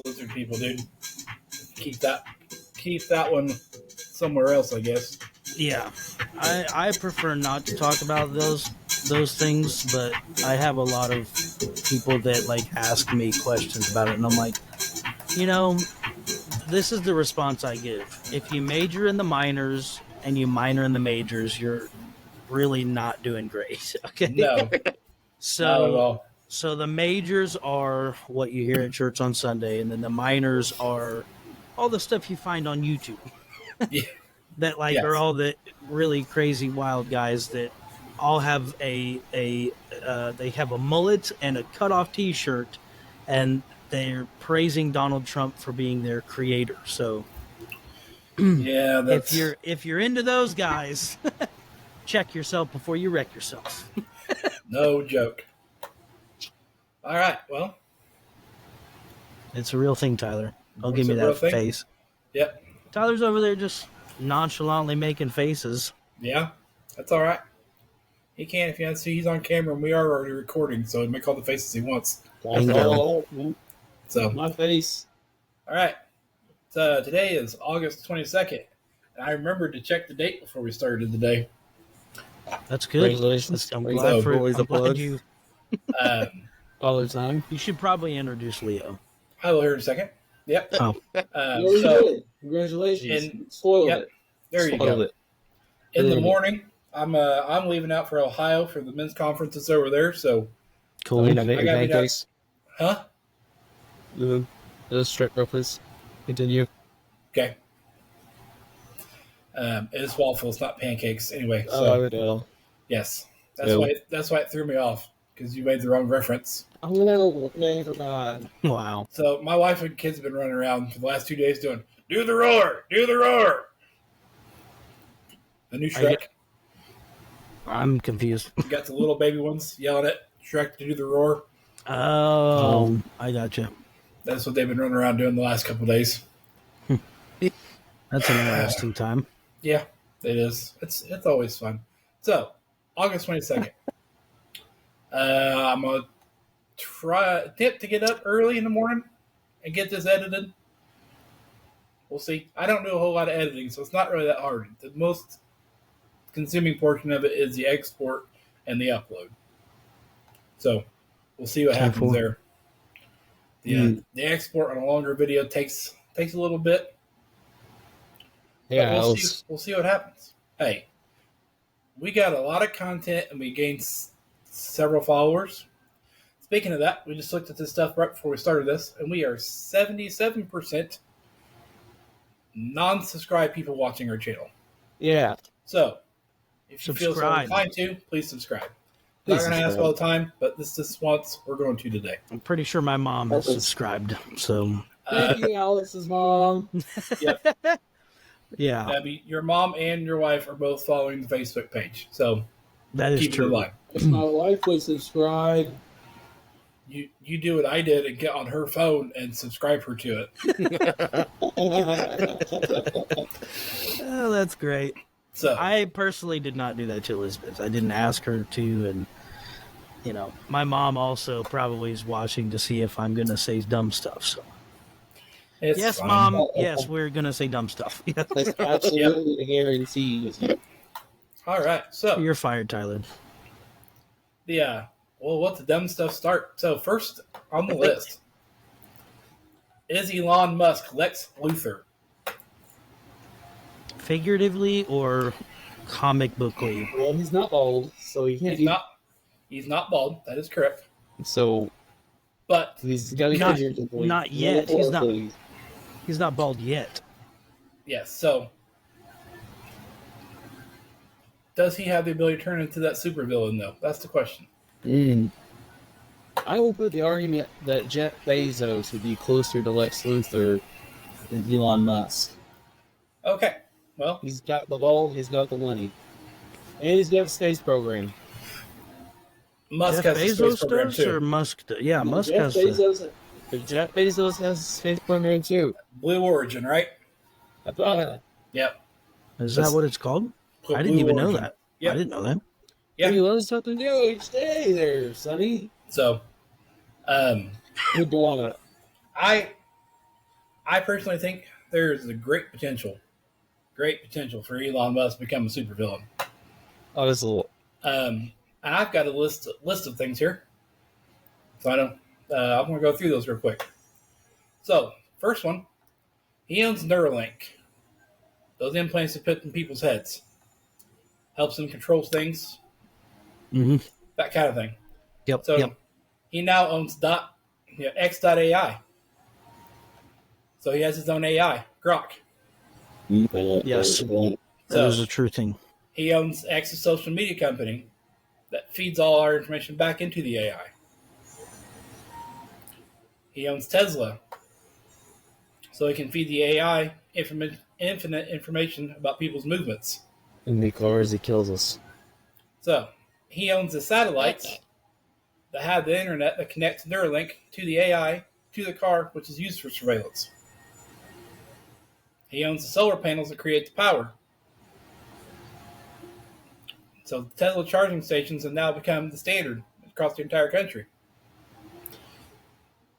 lizard people, dude. Keep that one somewhere else, I guess. Yeah, I prefer not to talk about those things, but I have a lot of people that like ask me questions about it, and I'm like, this is the response I give. If you major in the minors and you minor in the majors, you're really not doing great. Okay. No, not at all. So the majors are what you hear at church on Sunday, and then the minors are all the stuff you find on YouTube. Yeah. That are all the really crazy wild guys that all have they have a mullet and a cutoff T-shirt, and they're praising Donald Trump for being their creator. So yeah, if you're into those guys, check yourself before you wreck yourself. No joke. All right, well, it's a real thing, Tyler. Don't give me that face. Yep. Tyler's over there just nonchalantly making faces. Yeah, that's all right. He can if you want to see. He's on camera, and we are already recording, so he make all the faces he wants. So my face. All right. So today is August 22nd, and I remembered to check the date before we started the day. That's good. Congratulations. I'm glad you. All the time. You should probably introduce Leo. I will hear in a second. Yep. Oh. So congratulations. Spoiled it. There you go. In the morning, I'm leaving out for Ohio for the men's conference that's over there. So cool. I got pancakes. Huh? Those straight please. Continue. Okay. It's waffles, not pancakes. Anyway. So, I would know. Yes. That's why it threw me off, because you made the wrong reference. Oh, God. Wow. So my wife and kids have been running around for the last 2 days doing, do the roar, do the roar. The new Shrek. I'm confused. You got the little baby ones yelling at Shrek to do the roar. Oh, I gotcha. That's what they've been running around doing the last couple of days. That's an interesting time. Yeah, it is. It's always fun. So, August 22nd. I'm going to attempt to get up early in the morning and get this edited. We'll see. I don't do a whole lot of editing, so it's not really that hard. The most consuming portion of it is the export and the upload. So, we'll see what happens there. The export on a longer video takes a little bit. Yeah, we'll see what happens. Hey, we got a lot of content and we gained several followers. Speaking of that, we just looked at this stuff right before we started this, and we are 77% non-subscribed people watching our channel. Yeah. So, if you feel so inclined to, please subscribe. I'm not going to ask all the time, but this once we're going to today. I'm pretty sure my mom is subscribed. So, thank you, Alice's mom. Yep. Yeah. Debbie, your mom and your wife are both following the Facebook page, so that is true. If my wife was subscribed, you do what I did and get on her phone and subscribe her to it. Oh, that's great. So I personally did not do that to Elizabeth. I didn't ask her to, and my mom also probably is watching to see if I'm going to say dumb stuff. So. Yes, fine. Mom. Yes, we're going to say dumb stuff. That's absolutely guaranteed. All right, so you're fired, Tyler. Yeah. Well, let the dumb stuff start. So first on the list is Elon Musk Lex Luthor. Figuratively or comic bookly? Well, he's not bald, so he can't. He's not bald. That is correct. So, but he's not yet. He's not bald yet. Yes. So, does he have the ability to turn into that supervillain, though? That's the question. I will put the argument that Jeff Bezos would be closer to Lex Luthor than Elon Musk. Okay. Well, he's got the ball, he's got the money, and he's got a space program. Musk Jeff has Bezos a space program does, too. Or Musk does? Yeah, Musk Jeff has. Jeff Bezos has a space program too. Blue Origin, right? I thought that. Yep. Is that what it's called? I didn't even know that. Yep. I didn't know that. Yeah. He learns something new each day there, Sonny. So, Good boy. I personally think there is a great potential for Elon Musk to become a supervillain. Oh, this little. And I've got a list of things here, so I don't. I'm going to go through those real quick. So, first one, he owns Neuralink. Those implants they put in people's heads. Helps them control things. Mm-hmm. That kind of thing. Yep. So, Yep. he now owns X.AI. So he has his own AI, Grok. Yes. That is a true thing. He owns X's social media company that feeds all our information back into the AI. He owns Tesla, so he can feed the AI infinite information about people's movements. And the cars, he kills us. So he owns the satellites that have the internet that connects Neuralink to the AI to the car, which is used for surveillance. He owns the solar panels that create the power. So Tesla charging stations have now become the standard across the entire country.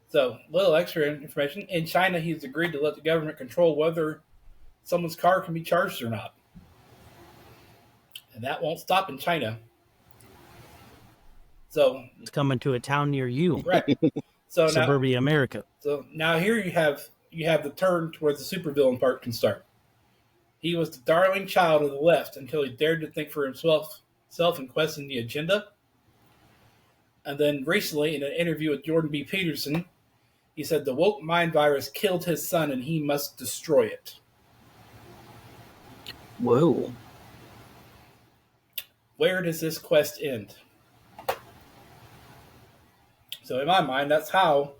So, little extra information. In China, he's agreed to let the government control whether someone's car can be charged or not. And that won't stop in China. So it's coming to a town near you. Right. So Suburbia America. So now here you have the turn to where the supervillain part can start. He was the darling child of the left until he dared to think for himself and question the agenda. And then recently, in an interview with Jordan B. Peterson, he said the woke mind virus killed his son and he must destroy it. Whoa. Where does this quest end? So in my mind, that's how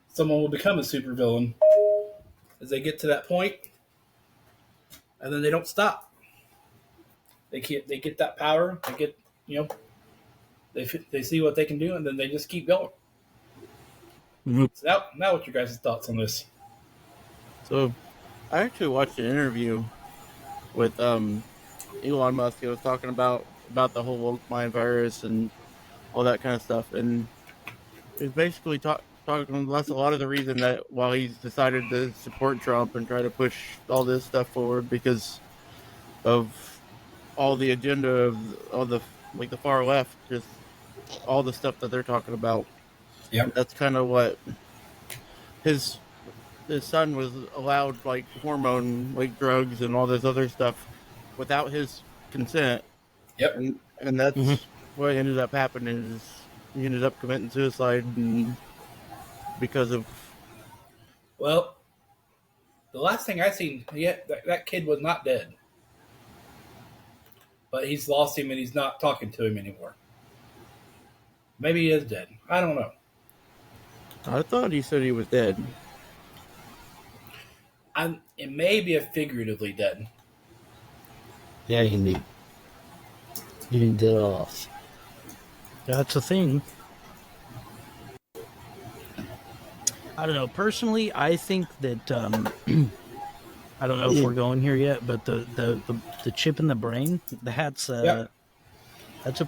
someone will become a supervillain. As they get to that point, and then they don't stop. They get that power. They get they see what they can do, and then they just keep going. Mm-hmm. So now, what's your guys' thoughts on this? So, I actually watched an interview with Elon Musk. He was talking about the whole woke mind virus and all that kind of stuff, and he's basically talking. That's a lot of the reason that why he's decided to support Trump and try to push all this stuff forward, because of all the agenda of all the the far left, just all the stuff that they're talking about. Yeah, that's kind of what his son was allowed, hormone drugs and all this other stuff without his consent. Yep, and that's what ended up happening. Is he ended up committing suicide because of. Well, the last thing I seen, that kid was not dead, but he's lost him and he's not talking to him anymore. Maybe he is dead. I don't know. I thought he said he was dead. It may be a figuratively dead. Yeah, he did it off. That's a thing. I don't know. Personally, I think that I don't know if we're going here yet, but the chip in the brain, that's a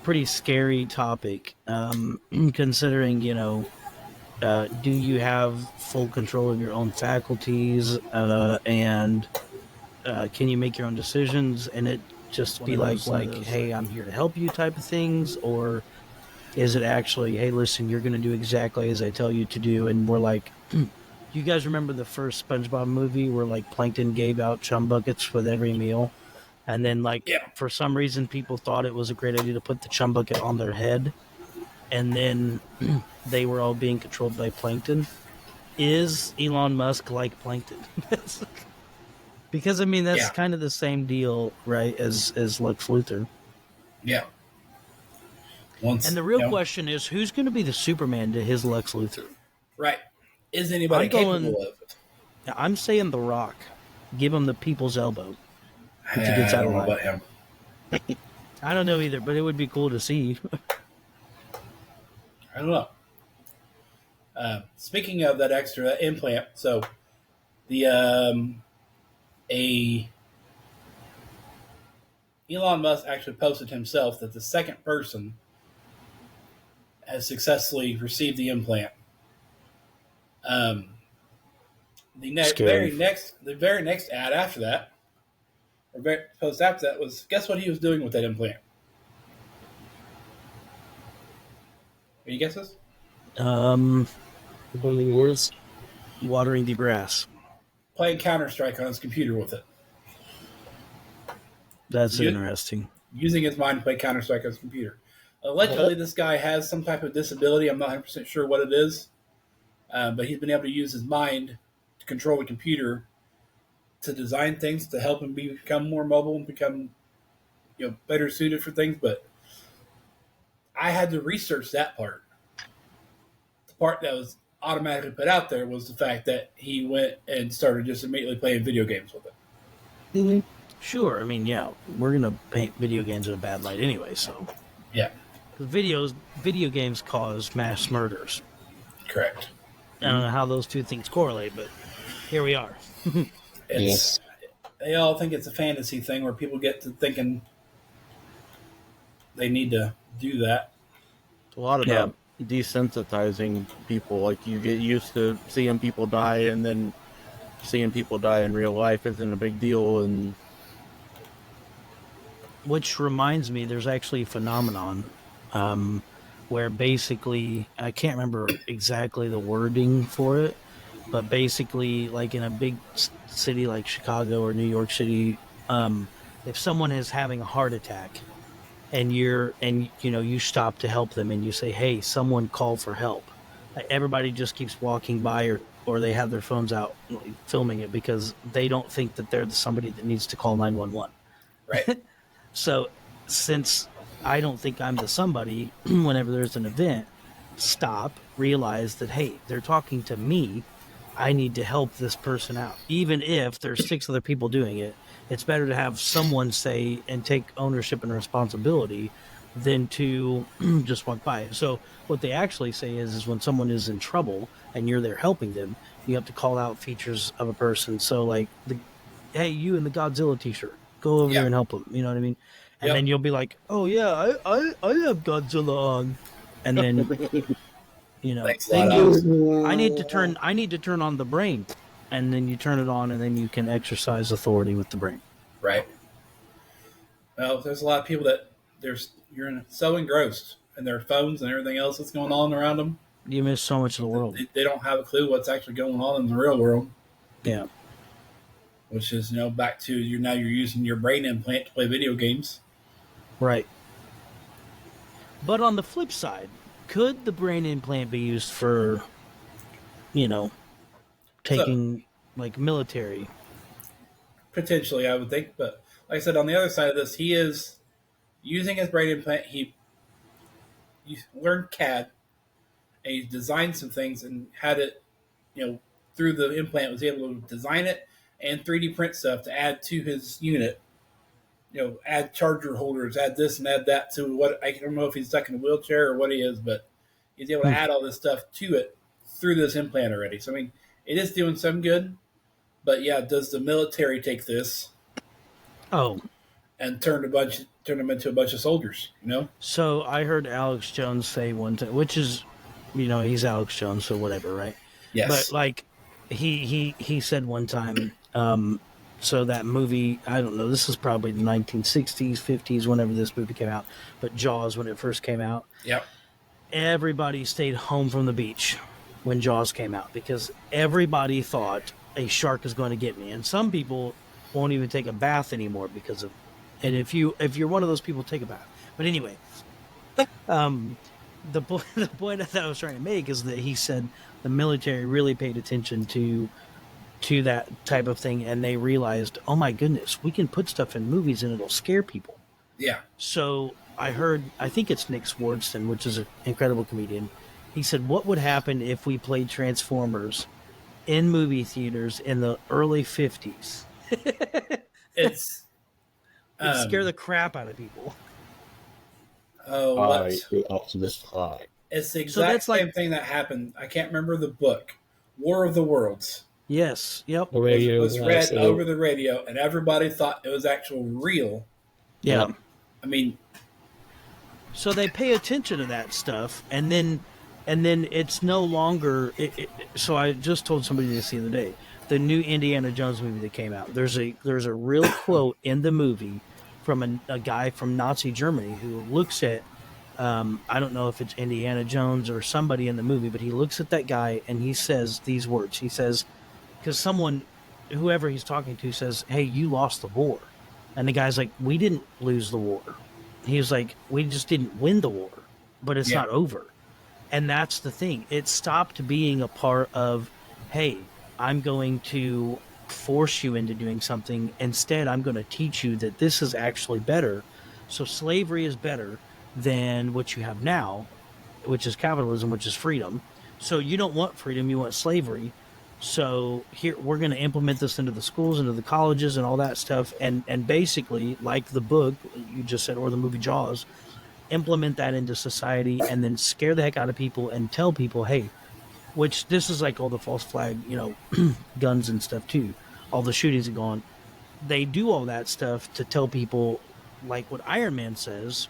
pretty scary topic. Considering, do you have full control of your own faculties, and can you make your own decisions, and it just be like, hey, I'm here to help you type of things, or is it actually, hey, listen, you're going to do exactly as I tell you to do, and we're like, you guys remember the first SpongeBob movie where Plankton gave out chum buckets with every meal, and then for some reason people thought it was a great idea to put the chum bucket on their head, and then they were all being controlled by Plankton. Is Elon Musk like Plankton? Because that's kind of the same deal, right, as Lex Luthor. Yeah. And the real question is, who's going to be the Superman to his Lex Luthor? Right. Is anybody capable of it? I'm saying The Rock. Give him the people's elbow. If he gets out I don't know alive. about him. I don't know either, but it would be cool to see. I don't know. Speaking of that extra implant, so the Elon Musk actually posted himself that the second person has successfully received the implant. Scary. The very next ad after that, or post after that, was guess what he was doing with that implant? Any guesses? Building wars. Watering the grass. Playing Counter-Strike on his computer with it. That's interesting. Using his mind to play Counter-Strike on his computer. Allegedly, this guy has some type of disability. I'm not 100% sure what it is. But he's been able to use his mind to control the computer to design things to help him become more mobile and become better suited for things. But I had to research that part. The part that was automatically put out there was the fact that he went and started just immediately playing video games with it. Mm-hmm. Sure. I mean, yeah, we're going to paint video games in a bad light anyway, so. Yeah. Video games cause mass murders. Correct. I don't know how those two things correlate, but here we are. They all think it's a fantasy thing where people get to thinking they need to do that. It's a lot about desensitizing people. Like, you get used to seeing people die, and then seeing people die in real life isn't a big deal. And which reminds me, there's actually a phenomenon where basically, I can't remember exactly the wording for it, but basically, like in a big city like Chicago or New York City, if someone is having a heart attack and you stop to help them and you say, hey, someone call for help, everybody just keeps walking by or they have their phones out filming it because they don't think that they're somebody that needs to call 911. Right. So since I don't think I'm the somebody, whenever there's an event, stop, realize that, hey, they're talking to me. I need to help this person out. Even if there's 6 other people doing it, it's better to have someone say and take ownership and responsibility than to just walk by. So what they actually say is when someone is in trouble and you're there helping them, you have to call out features of a person. So like, hey, you in the Godzilla t-shirt, go over there and help them. You know what I mean? And then you'll be like, oh yeah, I have Godzilla on. And then, I need to turn on the brain. And then you turn it on and then you can exercise authority with the brain. Right. Well, there's a lot of people that you're so engrossed in their phones and everything else that's going on around them. You miss so much of the world. They don't have a clue what's actually going on in the real world. Yeah. Which is, back to you're using your brain implant to play video games. Right. But on the flip side, could the brain implant be used for, taking, like, military? Potentially, I would think. But like I said, on the other side of this, he is using his brain implant. He learned CAD, and he designed some things and had it, through the implant, was able to design it and 3D print stuff to add to his unit. Add charger holders, add this and add that to what, I don't know if he's stuck in a wheelchair or what he is, but he's able to add all this stuff to it through this implant already. So, I mean, it is doing some good, but yeah, does the military take this? And turn them into a bunch of soldiers, So I heard Alex Jones say one time, which is, he's Alex Jones, so whatever, right? Yes. But like, he said one time, so that movie, I don't know, this is probably the 1960s, 50s, whenever this movie came out, but Jaws, when it first came out. Yep. Everybody stayed home from the beach when Jaws came out because everybody thought a shark is going to get me. And some people won't even take a bath anymore because of, and if you're one of those people, take a bath. But anyway, the point that I was trying to make is that he said the military really paid attention to that type of thing, and they realized, oh my goodness, we can put stuff in movies and it'll scare people. Yeah. So I think it's Nick Swardson, which is an incredible comedian. He said, what would happen if we played Transformers in movie theaters in the early 50s? It'd scare the crap out of people. Oh, Optimus Prime. It's the exact same thing that happened. I can't remember the book. War of the Worlds. Yes. Yep. The radio was read over the radio, and everybody thought it was actual real. Yeah. I mean, so they pay attention to that stuff, and then And then it's no longer. So I just told somebody this the other day. The new Indiana Jones movie that came out. There's a real quote in the movie from a guy from Nazi Germany who looks at. I don't know if it's Indiana Jones or somebody in the movie, but he looks at that guy and he says these words. He says, because someone, whoever he's talking to, says, "Hey, you lost the war," and the guy's like, "We didn't lose the war." He was like, "We just didn't win the war, but it's not over." And that's the thing. It stopped being a part of, hey, I'm going to force you into doing something. Instead, I'm going to teach you that this is actually better. So slavery is better than what you have now, which is capitalism, which is freedom. So you don't want freedom, you want slavery. So here we're going to implement this into the schools, into the colleges, and all that stuff. And basically, like the book you just said, or the movie Jaws, implement that into society and then scare the heck out of people and tell people, hey, which this is like all the false flag, guns and stuff too, all the shootings are gone. They do all that stuff to tell people, like what Iron Man says,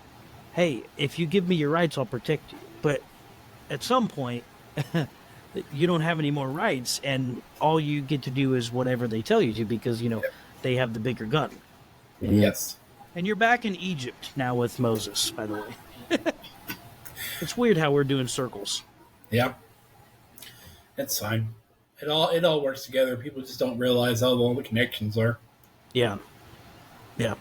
hey, if you give me your rights, I'll protect you. But at some point, you don't have any more rights, and all you get to do is whatever they tell you to because, they have the bigger gun. Yes. And you're back in Egypt now with Moses, by the way. It's weird how we're doing circles. Yeah. It's fine. It all works together. People just don't realize how long the connections are. Yeah. Yeah.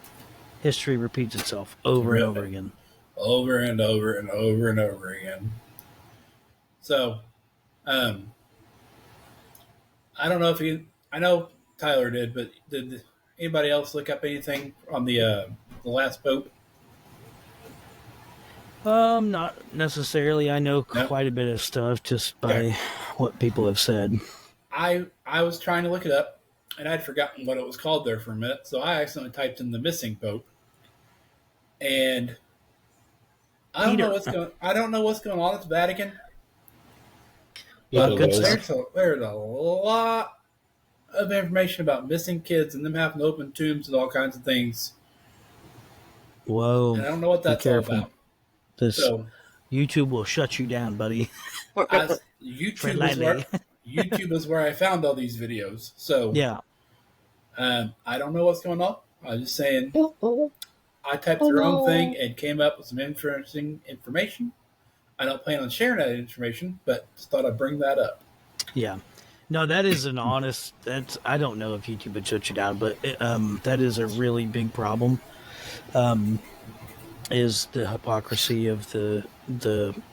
History repeats itself over and over again. Over and over and over and over again. So, I don't know if I know Tyler did, but did anybody else look up anything on the last Pope? Not necessarily. I know quite a bit of stuff just by what people have said. I was trying to look it up, and I'd forgotten what it was called there for a minute, so I accidentally typed in the missing Pope, and I don't know what's going on at the Vatican. But there's a lot of information about missing kids and them having to open tombs and all kinds of things. Whoa! And I don't know what that's all about. YouTube will shut you down, buddy. YouTube is where I found all these videos. So yeah, I don't know what's going on. I was just saying. I typed the wrong thing and came up with some interesting information. I don't plan on sharing that information, but just thought I'd bring that up. Yeah. No, that is an honest. I don't know if YouTube would shut you down, but that is a really big problem. Is the hypocrisy of the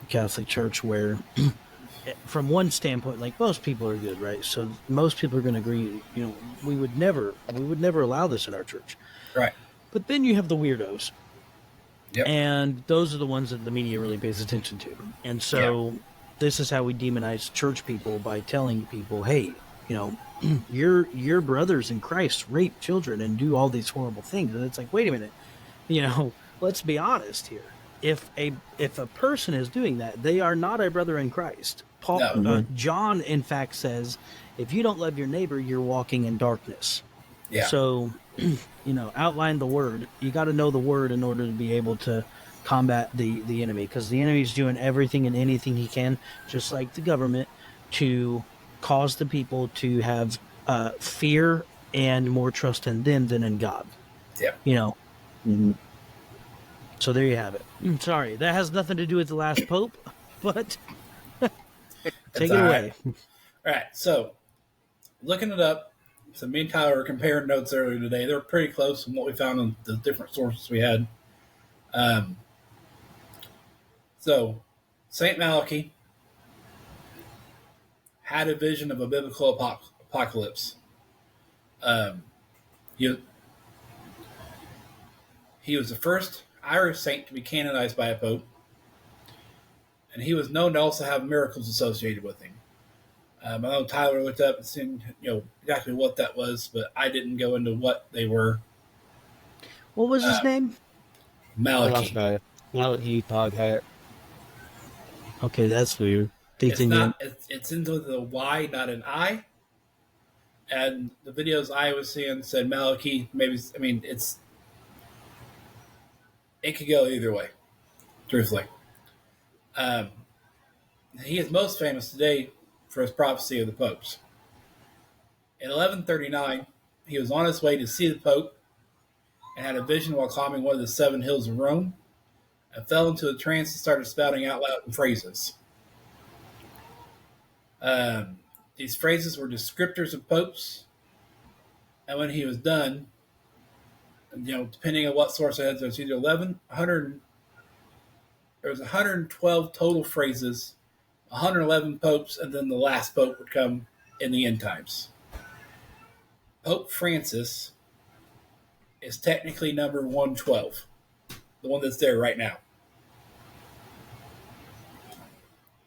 Catholic Church, where, from one standpoint, like most people are good, right? So most people are going to agree. We would never allow this in our church, right? But then you have the weirdos. Yep. And those are the ones that the media really pays attention to. And so this is how we demonize church people, by telling people, hey, your brothers in Christ rape children and do all these horrible things. And it's like, wait a minute, let's be honest here. If a person is doing that, they are not a brother in Christ. John, in fact, says, if you don't love your neighbor, you're walking in darkness. Yeah. So, outline the word. You got to know the word in order to be able to combat the enemy, because the enemy's doing everything and anything he can, just like the government, to cause the people to have fear and more trust in them than in God. Yeah. Mm-hmm. So there you have it. Sorry, that has nothing to do with the last Pope, but take it away. All right. So, looking it up, so me and Tyler were comparing notes earlier today. They were pretty close from what we found on the different sources we had. So, St. Malachy had a vision of a biblical apocalypse. He was the first Irish saint to be canonized by a pope, and he was known to also have miracles associated with him. I know Tyler looked up and seen exactly what that was, but I didn't go into what they were. What was his name? Malachy. Malachy podcast. Okay, that's weird. It's into the Y, not an I. And the videos I was seeing said Malachy. It could go either way, truthfully. He is most famous today for his prophecy of the popes. In 1139, he was on his way to see the Pope and had a vision while climbing one of the 7 hills of Rome and fell into a trance and started spouting out loud in phrases. These phrases were descriptors of popes, and when he was done, depending on what source it has, there's either 100, there was 112 total phrases, 111 popes, and then the last pope would come in the end times. Pope Francis is technically number 112, the one that's there right now.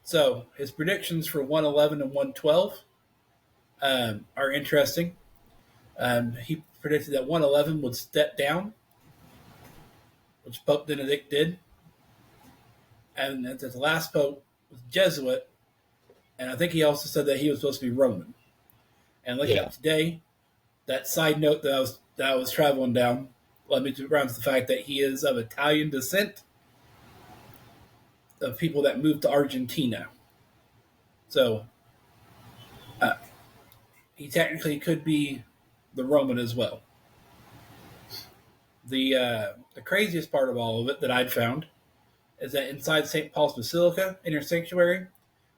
So his predictions for 111 and 112 are interesting. He predicted that 111 would step down, which Pope Benedict did, and that the last pope was Jesuit, and I think he also said that he was supposed to be Roman. And looking up today, that side note that I was traveling down led me around to the fact that he is of Italian descent, of people that moved to Argentina. So he technically could be the Roman as well. The craziest part of all of it that I'd found is that inside St. Paul's Basilica, in your sanctuary,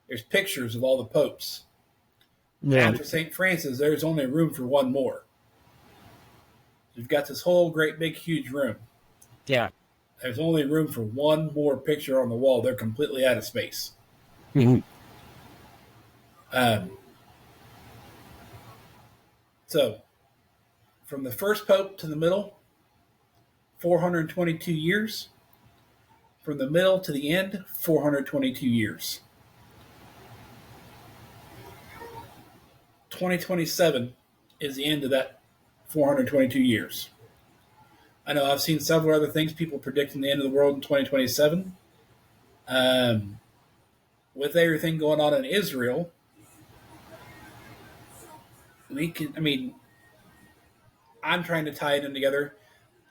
there's pictures of all the popes. Yeah. After St. Francis, there's only room for one more. You've got this whole great big huge room. Yeah. There's only room for one more picture on the wall. They're completely out of space. Mm-hmm. So, from the first pope to the middle, 422 years. From the middle to the end, 422 years. 2027 is the end of that 422 years. I know I've seen several other things, people predicting the end of the world in 2027. With everything going on in Israel, I'm trying to tie it in together.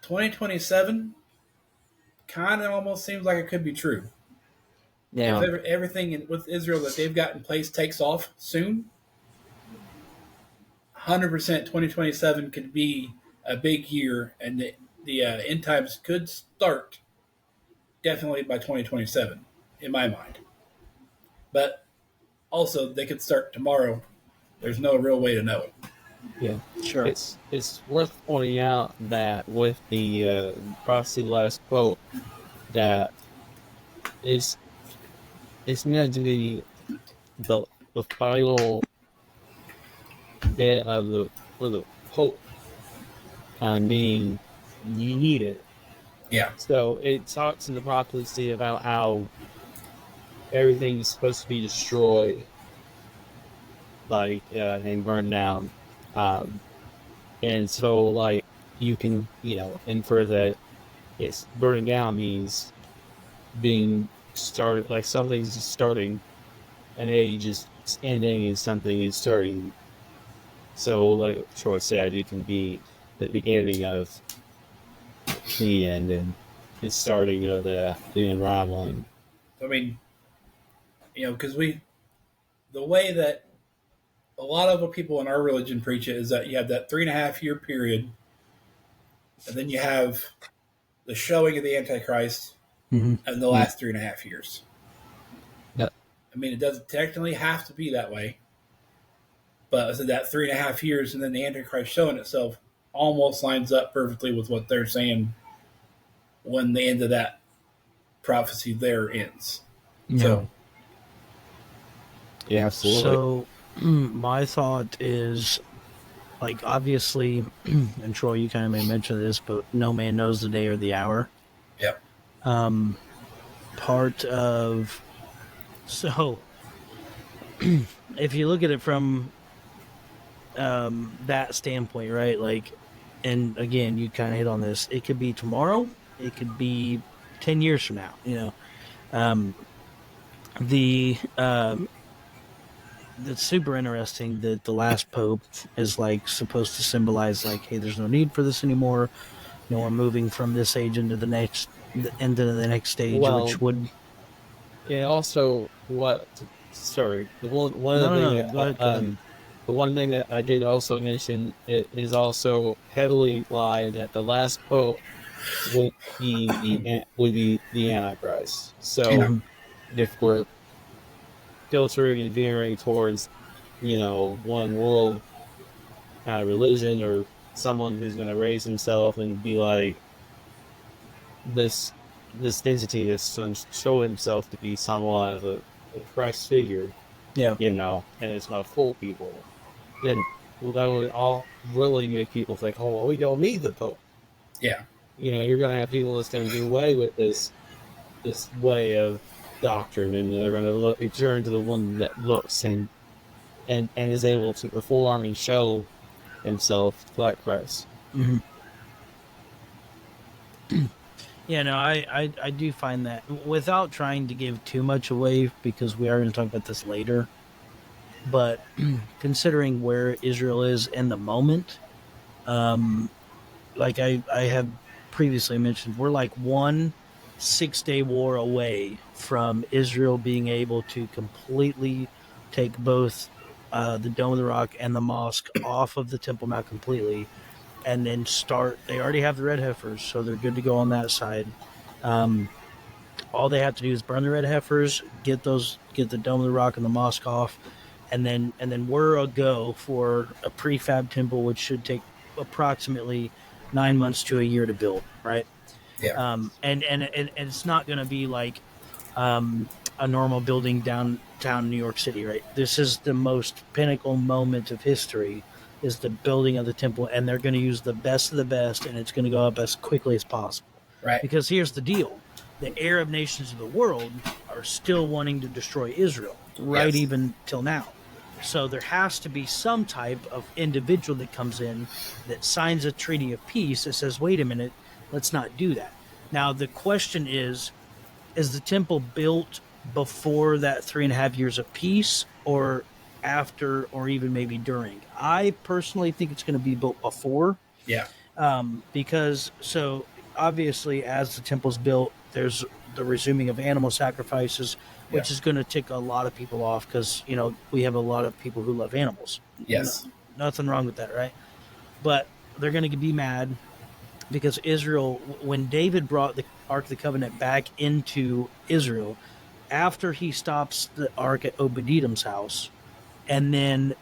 2027 kind of almost seems like it could be true. Yeah. If everything with Israel that they've got in place takes off soon, 100% 2027 could be a big year, and the end times could start definitely by 2027, in my mind. But also, they could start tomorrow. There's no real way to know it. Yeah, Sure. It's worth pointing out that with the prophecy last quote, that it's meant to be the final bit of the hope on being needed. Yeah. So it talks in the prophecy about how everything is supposed to be destroyed, and burned down. And so, like, you can, infer that it's burning down means being started, like something's starting, and age is ending and something is starting. So, like Troy said, it can be the beginning of the end and the starting of the unraveling. Because the way that a lot of the people in our religion preach it is that you have that 3.5 year period, and then you have the showing of the Antichrist, and the last 3.5 years. Yep. It doesn't technically have to be that way, but that 3.5 years and then the Antichrist showing itself almost lines up perfectly with what they're saying when the end of that prophecy there ends. Yeah. So, Yeah, absolutely. So, my thought is, like, obviously, and Troy, you kind of may mention this, but no man knows the day or the hour. yep. Part of, so, if you look at it from that standpoint, right? Like, and again, you kind of hit on this. It could be tomorrow. It could be 10 years from now. That's super interesting that the last pope is like supposed to symbolize like, hey, there's no need for this anymore. We're moving from this age into the next stage, Well, which would. And also, what? Sorry, the one No, other no, thing no. Go ahead, go ahead. the one thing that I did also mention is also heavily implied that the last pope would be the Antichrist. So Yeah. if we're filtering and veering towards, one world kind of religion, or someone who's going to raise himself and be like this this entity that's going to show himself to be somewhat of a Christ figure, Yeah. and it's going to fool people, then that would all really make people think, oh, well, we don't need the Pope. Yeah. You're going to have people that's going to do away with this way of doctrine, and they're going to return to the one that looks and is able to perform and show himself like Christ. Mm-hmm. Yeah, no, I do find that, without trying to give too much away, because we are going to talk about this later, but considering where Israel is in the moment, like I have previously mentioned, we're like 1 6-day war away from Israel being able to completely take both the Dome of the Rock and the mosque off of the Temple Mount completely, and then they already have the red heifers, so they're good to go on that side. All they have to do is burn the red heifers, get the Dome of the Rock and the mosque off, and then we're a go for a prefab temple, which should take approximately 9 months to a year to build, right? Yeah. And it's not going to be like a normal building downtown New York City, right? This is the most pinnacle moment of history, is the building of the temple, and they're going to use the best of the best, and it's going to go up as quickly as possible. Right. Because here's the deal. The Arab nations of the world are still wanting to destroy Israel, right? Yes. Even till now. So there has to be some type of individual that comes in that signs a treaty of peace that says, wait a minute, let's not do that. Now, the question is the temple built before that 3.5 years of peace, or after, or even maybe during? I personally think it's going to be built before. Yeah. Because, so obviously, as the temple's built, there's the resuming of animal sacrifices, which is going to tick a lot of people off, because we have a lot of people who love animals. Yes. Nothing wrong with that, right? But they're going to be mad because Israel, when David brought the Ark of the Covenant back into Israel, after he stops the Ark at Obed-Edom's house, and then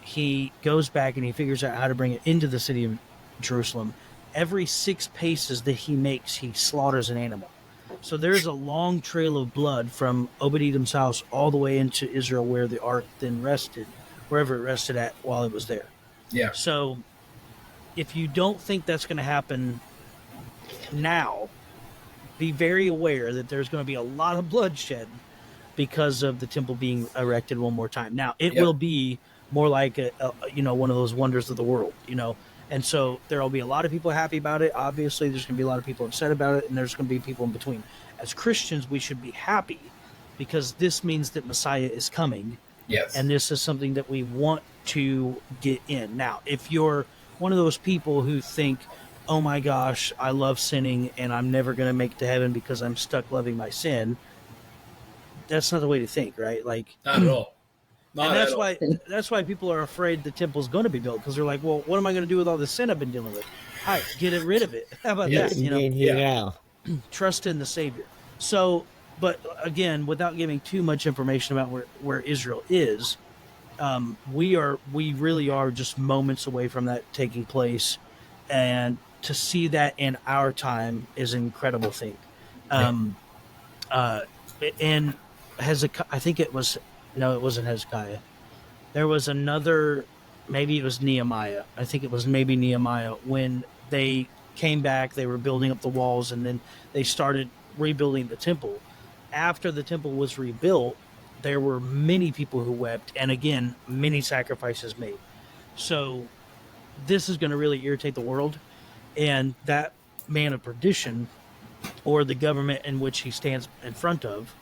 he goes back and he figures out how to bring it into the city of Jerusalem, every 6 paces that he makes, he slaughters an animal. So there's a long trail of blood from Obed-Edom's house all the way into Israel, where the Ark then rested, wherever it rested at while it was there. Yeah. So if you don't think that's going to happen now, be very aware that there's going to be a lot of bloodshed because of the temple being erected one more time. Now, it will be more like one of those wonders of the world, and so there will be a lot of people happy about it. Obviously, there's going to be a lot of people upset about it, and there's going to be people in between. As Christians, we should be happy, because this means that Messiah is coming. Yes. And this is something that we want to get in. Now, if you're one of those people who think, oh my gosh, I love sinning and I'm never going to make it to heaven because I'm stuck loving my sin, that's not the way to think, right? Like, not at all. And that's why people are afraid the temple's going to be built, because they're like, well, what am I going to do with all the sin I've been dealing with? All right, get rid of it. How about that? Yeah. Trust in the Savior. So, but again, without giving too much information about where Israel is, we really are just moments away from that taking place, and to see that in our time is an incredible thing. And Hezekiah, I think it wasn't Hezekiah. There was another, maybe it was Nehemiah. I think it was maybe Nehemiah. When they came back, they were building up the walls, and then they started rebuilding the temple. After the temple was rebuilt, there were many people who wept, and again, many sacrifices made. So this is going to really irritate the world, and that man of perdition, or the government in which he stands in front of,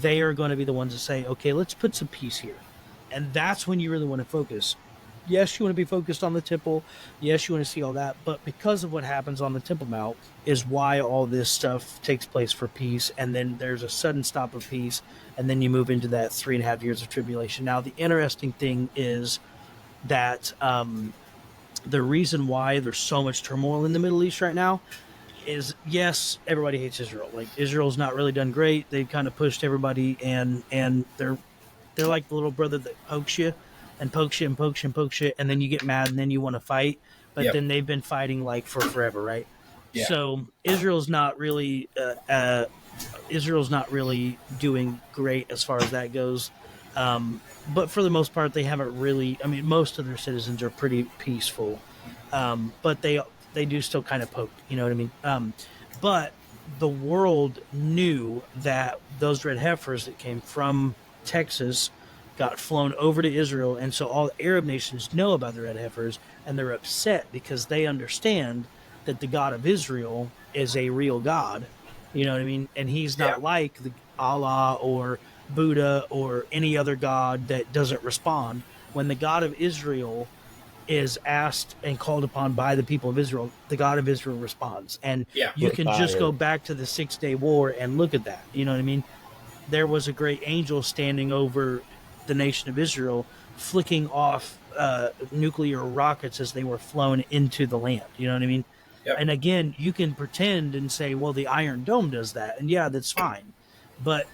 they are going to be the ones that say, okay, let's put some peace here. And that's when you really want to focus. Yes, you want to be focused on the temple. Yes, you want to see all that. But because of what happens on the Temple Mount is why all this stuff takes place for peace. And then there's a sudden stop of peace. And then you move into that 3.5 years of tribulation. Now, the interesting thing is that the reason why there's so much turmoil in the Middle East right now is, yes, everybody hates Israel. Like, Israel's not really done great. They've kind of pushed everybody, and they're like the little brother that pokes you and pokes you and pokes you and pokes you, and then you get mad and then you want to fight. But then they've been fighting like for forever, right? Yeah. So Israel's not really doing great as far as that goes. But for the most part, they haven't really. I mean, most of their citizens are pretty peaceful, but they do still kind of poke. You know what I mean? But the world knew that those red heifers that came from Texas got flown over to Israel, and so all Arab nations know about the red heifers, and they're upset because they understand that the God of Israel is a real God. You know what I mean? And he's not like the Allah or Buddha or any other god that doesn't respond. When the God of Israel is asked and called upon by the people of Israel, the God of Israel responds. And you can just go back to the 6-day war and look at that. You know what I mean? There was a great angel standing over the nation of Israel, flicking off nuclear rockets as they were flown into the land. You know what I mean? Yep. And again, you can pretend and say, well, the Iron Dome does that. And yeah, that's fine. But,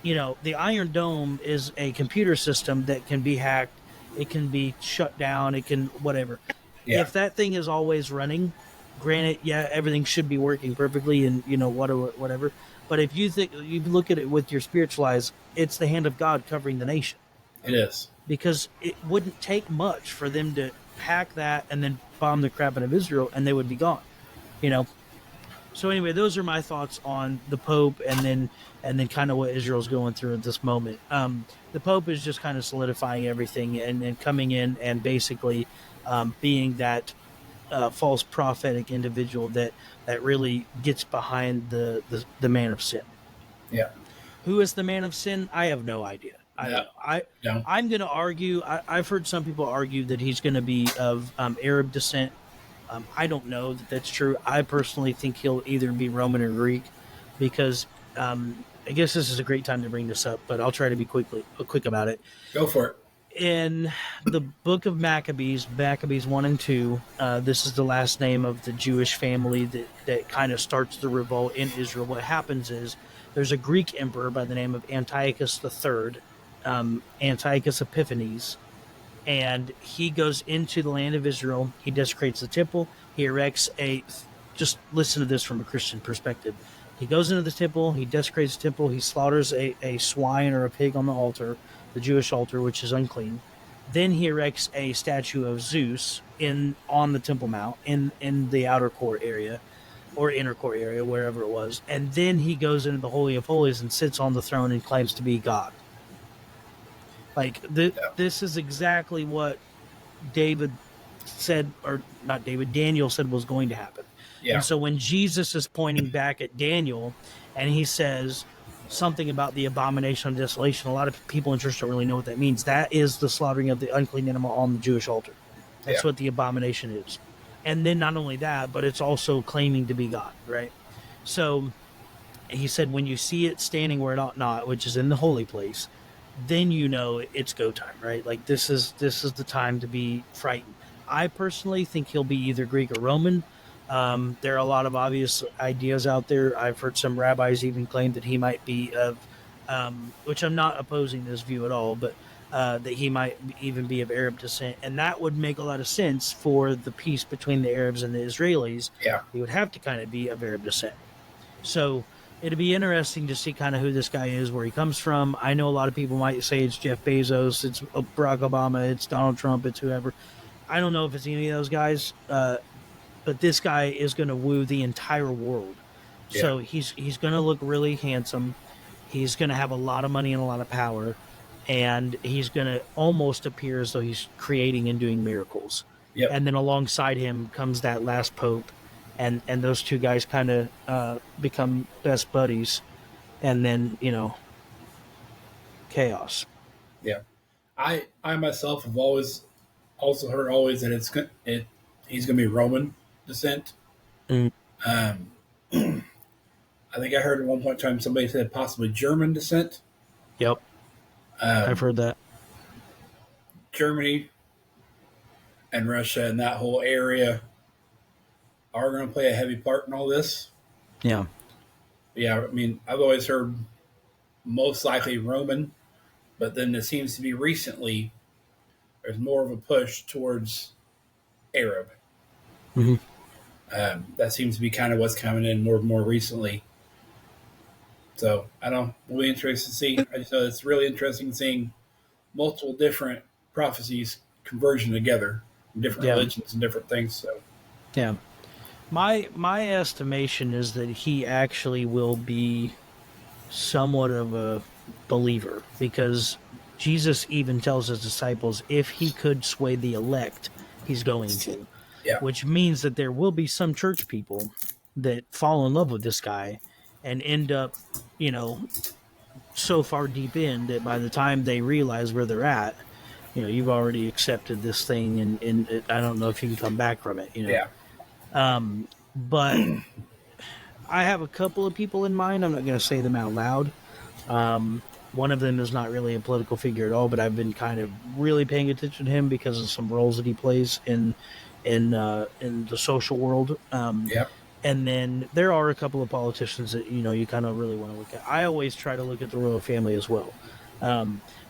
you know, the Iron Dome is a computer system that can be hacked. It can be shut down. It can whatever. Yeah. If that thing is always running, granted, yeah, everything should be working perfectly and, you know, whatever. But if you think you look at it with your spiritual eyes, it's the hand of God covering the nation. It is. Because it wouldn't take much for them to hack that and then bomb the crap out of Israel, and they would be gone. You know. So anyway, those are my thoughts on the Pope, and then kind of what Israel's going through at this moment. The Pope is just kind of solidifying everything and coming in and basically being that false prophetic individual that really gets behind the man of sin. Yeah. Who is the man of sin? I have no idea. I'm going to argue. I've heard some people argue that he's going to be of Arab descent. I don't know that that's true. I personally think he'll either be Roman or Greek, because I guess this is a great time to bring this up, but I'll try to be quick about it. Go for it. In the book of Maccabees 1 and 2, this is the last name of the Jewish family that kind of starts the revolt in Israel. What happens is there's a Greek emperor by the name of Antiochus III, Antiochus Epiphanes, and he goes into the land of Israel. He desecrates the temple. He erects just listen to this from a Christian perspective. He goes into the temple. He desecrates the temple. He slaughters a swine or a pig on the altar, the Jewish altar, which is unclean. Then he erects a statue of Zeus on the Temple Mount in the outer court area or inner court area, wherever it was. And then he goes into the Holy of Holies and sits on the throne and claims to be God. Like, this is exactly what David said, or not David, Daniel said was going to happen. Yeah. And so when Jesus is pointing back at Daniel and he says something about the abomination of desolation, a lot of people in church don't really know what that means. That is the slaughtering of the unclean animal on the Jewish altar. That's what the abomination is. And then not only that, but it's also claiming to be God, right? So he said, when you see it standing where it ought not, which is in the holy place, then you know it's go time, right? Like, this is the time to be frightened. I personally think he'll be either Greek or Roman. There are a lot of obvious ideas out there. I've heard some rabbis even claim that he might be of, which I'm not opposing this view at all, but that he might even be of Arab descent. And that would make a lot of sense for the peace between the Arabs and the Israelis. Yeah. He would have to kind of be of Arab descent. So it'd be interesting to see kind of who this guy is, where he comes from. I know a lot of people might say it's Jeff Bezos, it's Barack Obama, it's Donald Trump, it's whoever. I don't know if it's any of those guys, but this guy is going to woo the entire world. Yeah. So he's going to look really handsome. He's going to have a lot of money and a lot of power, and he's going to almost appear as though he's creating and doing miracles. Yep. And then alongside him comes that last pope. And those two guys kind of become best buddies, and then, you know, chaos. Yeah. I myself have always also heard always that he's going to be Roman descent. Mm. I think I heard at one point in time somebody said possibly German descent. Yep, I've heard that. Germany and Russia and that whole area are going to play a heavy part in all this. Yeah. Yeah, I mean, I've always heard most likely Roman, but then it seems to be recently there's more of a push towards Arab. Mm-hmm. That seems to be kind of what's coming in more and more recently. So I don't know. We'll be interested to see. I just know it's really interesting seeing multiple different prophecies converging together from different religions and different things. So yeah, my estimation is that he actually will be somewhat of a believer, because Jesus even tells his disciples if he could sway the elect, he's going to. Yeah. Which means that there will be some church people that fall in love with this guy and end up, so far deep in that by the time they realize where they're at, you've already accepted this thing, and I don't know if you can come back from it. Yeah. But I have a couple of people in mind. I'm not going to say them out loud. One of them is not really a political figure at all, but I've been kind of really paying attention to him because of some roles that he plays in the social world. And then there are a couple of politicians that you kind of really want to look at. I always try to look at the royal family as well.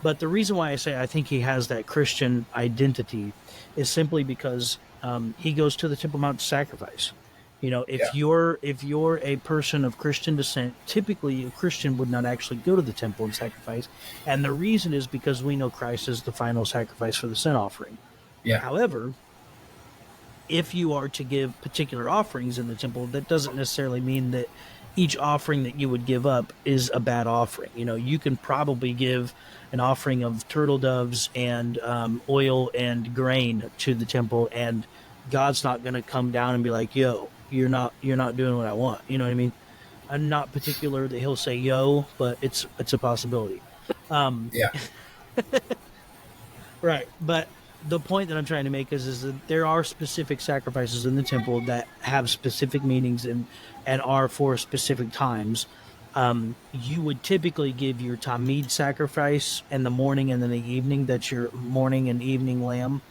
But the reason why I say I think he has that Christian identity is simply because he goes to the Temple Mount to sacrifice. If you're a person of Christian descent, typically a Christian would not actually go to the temple and sacrifice. And the reason is because we know Christ is the final sacrifice for the sin offering. Yeah. However, if you are to give particular offerings in the temple, that doesn't necessarily mean that each offering that you would give up is a bad offering. You can probably give an offering of turtle doves and oil and grain to the temple, and God's not going to come down and be like, yo, you're not doing what I want. You know what I mean? I'm not particular that he'll say yo, but it's a possibility. Yeah. Right. But the point that I'm trying to make is that there are specific sacrifices in the temple that have specific meanings and are for specific times. You would typically give your Tamid sacrifice in the morning and in the evening. That's your morning and evening lamb.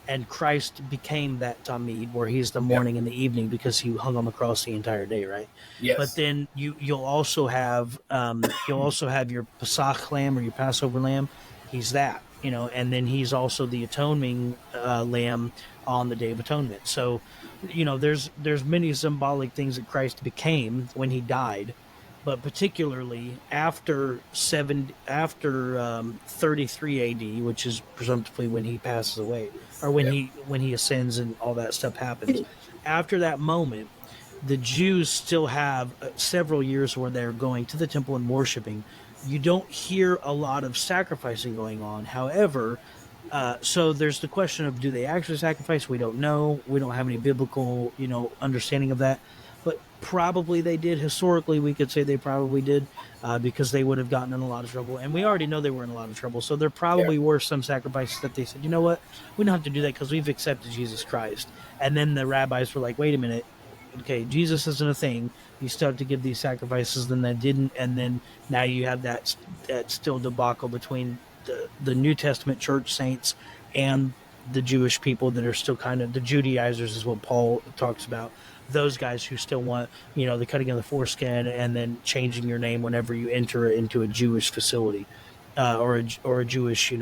And Christ became that Tamid, where he's the morning and the evening, because he hung on the cross the entire day, right? Yes. But then you'll also have your Pesach lamb, or your Passover lamb. He's that, and then he's also the atoning lamb on the Day of Atonement. So, there's many symbolic things that Christ became when he died, but particularly after 33 AD, which is presumptively when he passes away, or when he ascends and all that stuff happens. After that moment, the Jews still have several years where they're going to the temple and worshiping. You don't hear a lot of sacrificing going on. However, so there's the question of, do they actually sacrifice? We don't know. We don't have any biblical, understanding of that. But probably they did. Historically, we could say they probably did, because they would have gotten in a lot of trouble. And we already know they were in a lot of trouble. So there probably were some sacrifices that they said, you know what, we don't have to do that because we've accepted Jesus Christ. And then the rabbis were like, wait a minute. Okay, Jesus isn't a thing. You still have to give these sacrifices, then they didn't. And then now you have that still debacle between the New Testament church saints and the Jewish people that are still kind of the Judaizers, is what Paul talks about. Those guys who still want, the cutting of the foreskin and then changing your name whenever you enter into a Jewish facility, or a Jewish,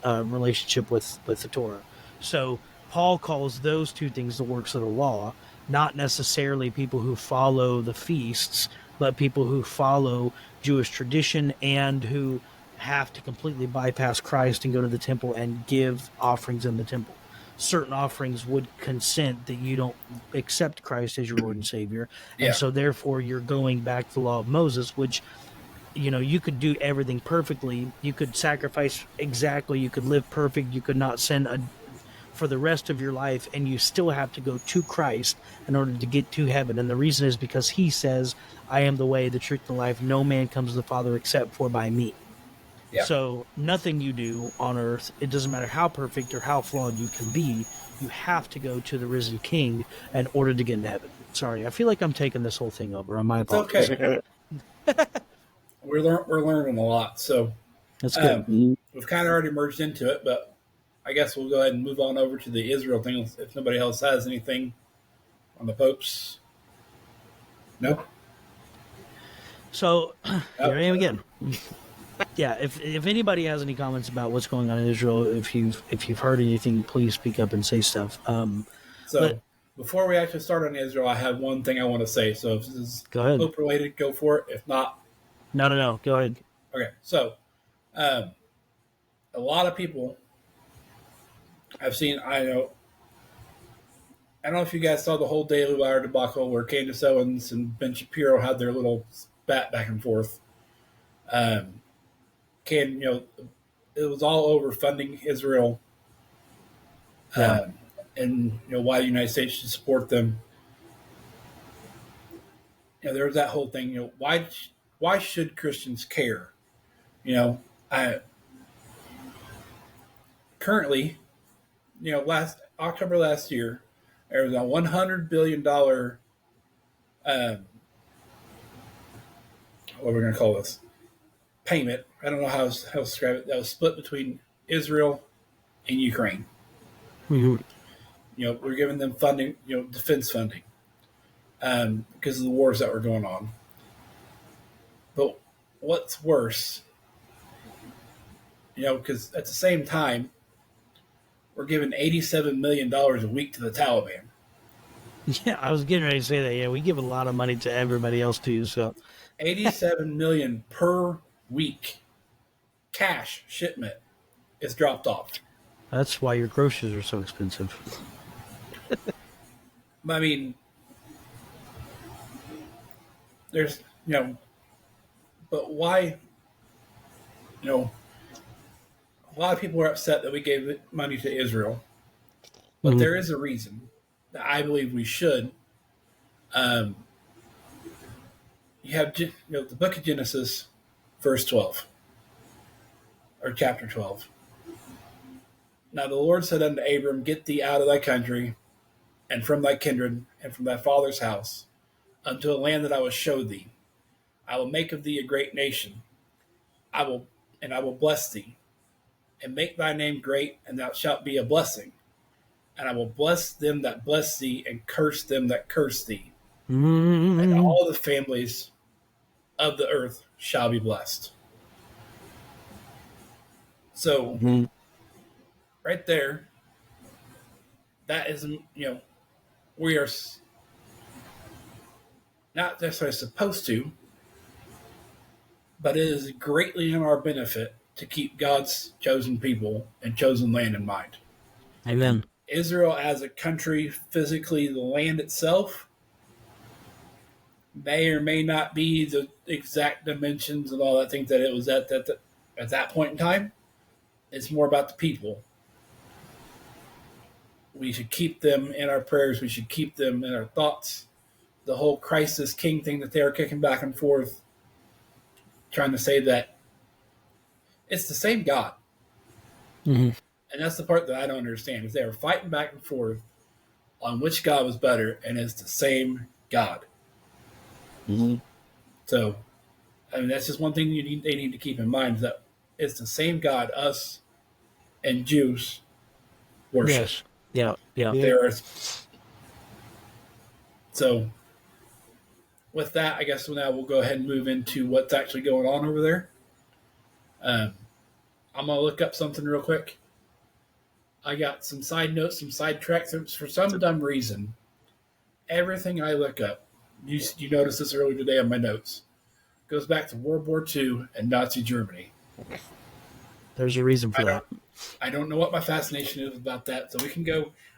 relationship with the Torah. So Paul calls those two things the works of the law, not necessarily people who follow the feasts, but people who follow Jewish tradition and who have to completely bypass Christ and go to the temple and give offerings in the temple. Certain offerings would consent that you don't accept Christ as your Lord and Savior. And so therefore you're going back to the law of Moses, which, you could do everything perfectly. You could sacrifice exactly. You could live perfect. You could not sin for the rest of your life, and you still have to go to Christ in order to get to heaven. And the reason is because he says, I am the way, the truth, and the life. No man comes to the Father except for by me. Yeah. So nothing you do on earth, it doesn't matter how perfect or how flawed you can be, you have to go to the risen king in order to get into heaven. Sorry, I feel like I'm taking this whole thing over. On my It's apologies. okay. We're learning a lot, so That's good. we've kind of already merged into it, but I guess we'll go ahead and move on over to the Israel thing if nobody else has anything on the popes. No? So here I am again. Yeah, if anybody has any comments about what's going on in Israel, if you've heard anything, please speak up and say stuff. Before we actually start on Israel, I have one thing I want to say. So if this is Pope related, go for it. If not, no, go ahead. Okay, so a lot of people I've seen. I don't know if you guys saw the whole Daily Wire debacle where Candace Owens and Ben Shapiro had their little spat back and forth. It was all over funding Israel, and why the United States should support them. There was that whole thing. Why should Christians care? Currently, last October last year, there was a $100 billion, what are we going to call this? Payment. I don't know how to describe it. That was split between Israel and Ukraine. Mm-hmm. We're giving them funding, defense funding, because of the wars that were going on. But what's worse, because at the same time, we're giving $87 million a week to the Taliban. Yeah, I was getting ready to say that. Yeah, we give a lot of money to everybody else too. So, $87 million per week, cash shipment is dropped off. That's why your groceries are so expensive. I mean, there's but why? A lot of people are upset that we gave money to Israel, but there is a reason that I believe we should. You have the book of Genesis, verse 12, or chapter 12. Now the Lord said unto Abram, Get thee out of thy country, and from thy kindred, and from thy father's house, unto a land that I will show thee. I will make of thee a great nation. I will bless thee, and make thy name great, and thou shalt be a blessing. And I will bless them that bless thee, and curse them that curse thee. Mm-hmm. And all the families of the earth shall be blessed. So, right there, that is, we are not necessarily supposed to, but it is greatly in our benefit to keep God's chosen people and chosen land in mind. Amen. Israel as a country, physically, the land itself, may or may not be the exact dimensions and all that thing that it was at that point in time. It's more about the people. We should keep them in our prayers. We should keep them in our thoughts. The whole crisis king thing that they are kicking back and forth, trying to say that it's the same God. Mm-hmm. And that's the part that I don't understand, is they were fighting back and forth on which God was better, and it's the same God. Mm-hmm. So, that's just one thing they need to keep in mind, is that it's the same God us and Jews worship. Yes. Yeah. So, with that, I guess now we'll go ahead and move into what's actually going on over there. I'm going to look up something real quick. I got some side notes, some side tracks. For some dumb reason, everything I look up, you noticed this earlier today on my notes, goes back to World War II and Nazi Germany. There's a reason for that. I don't know what my fascination is about that, so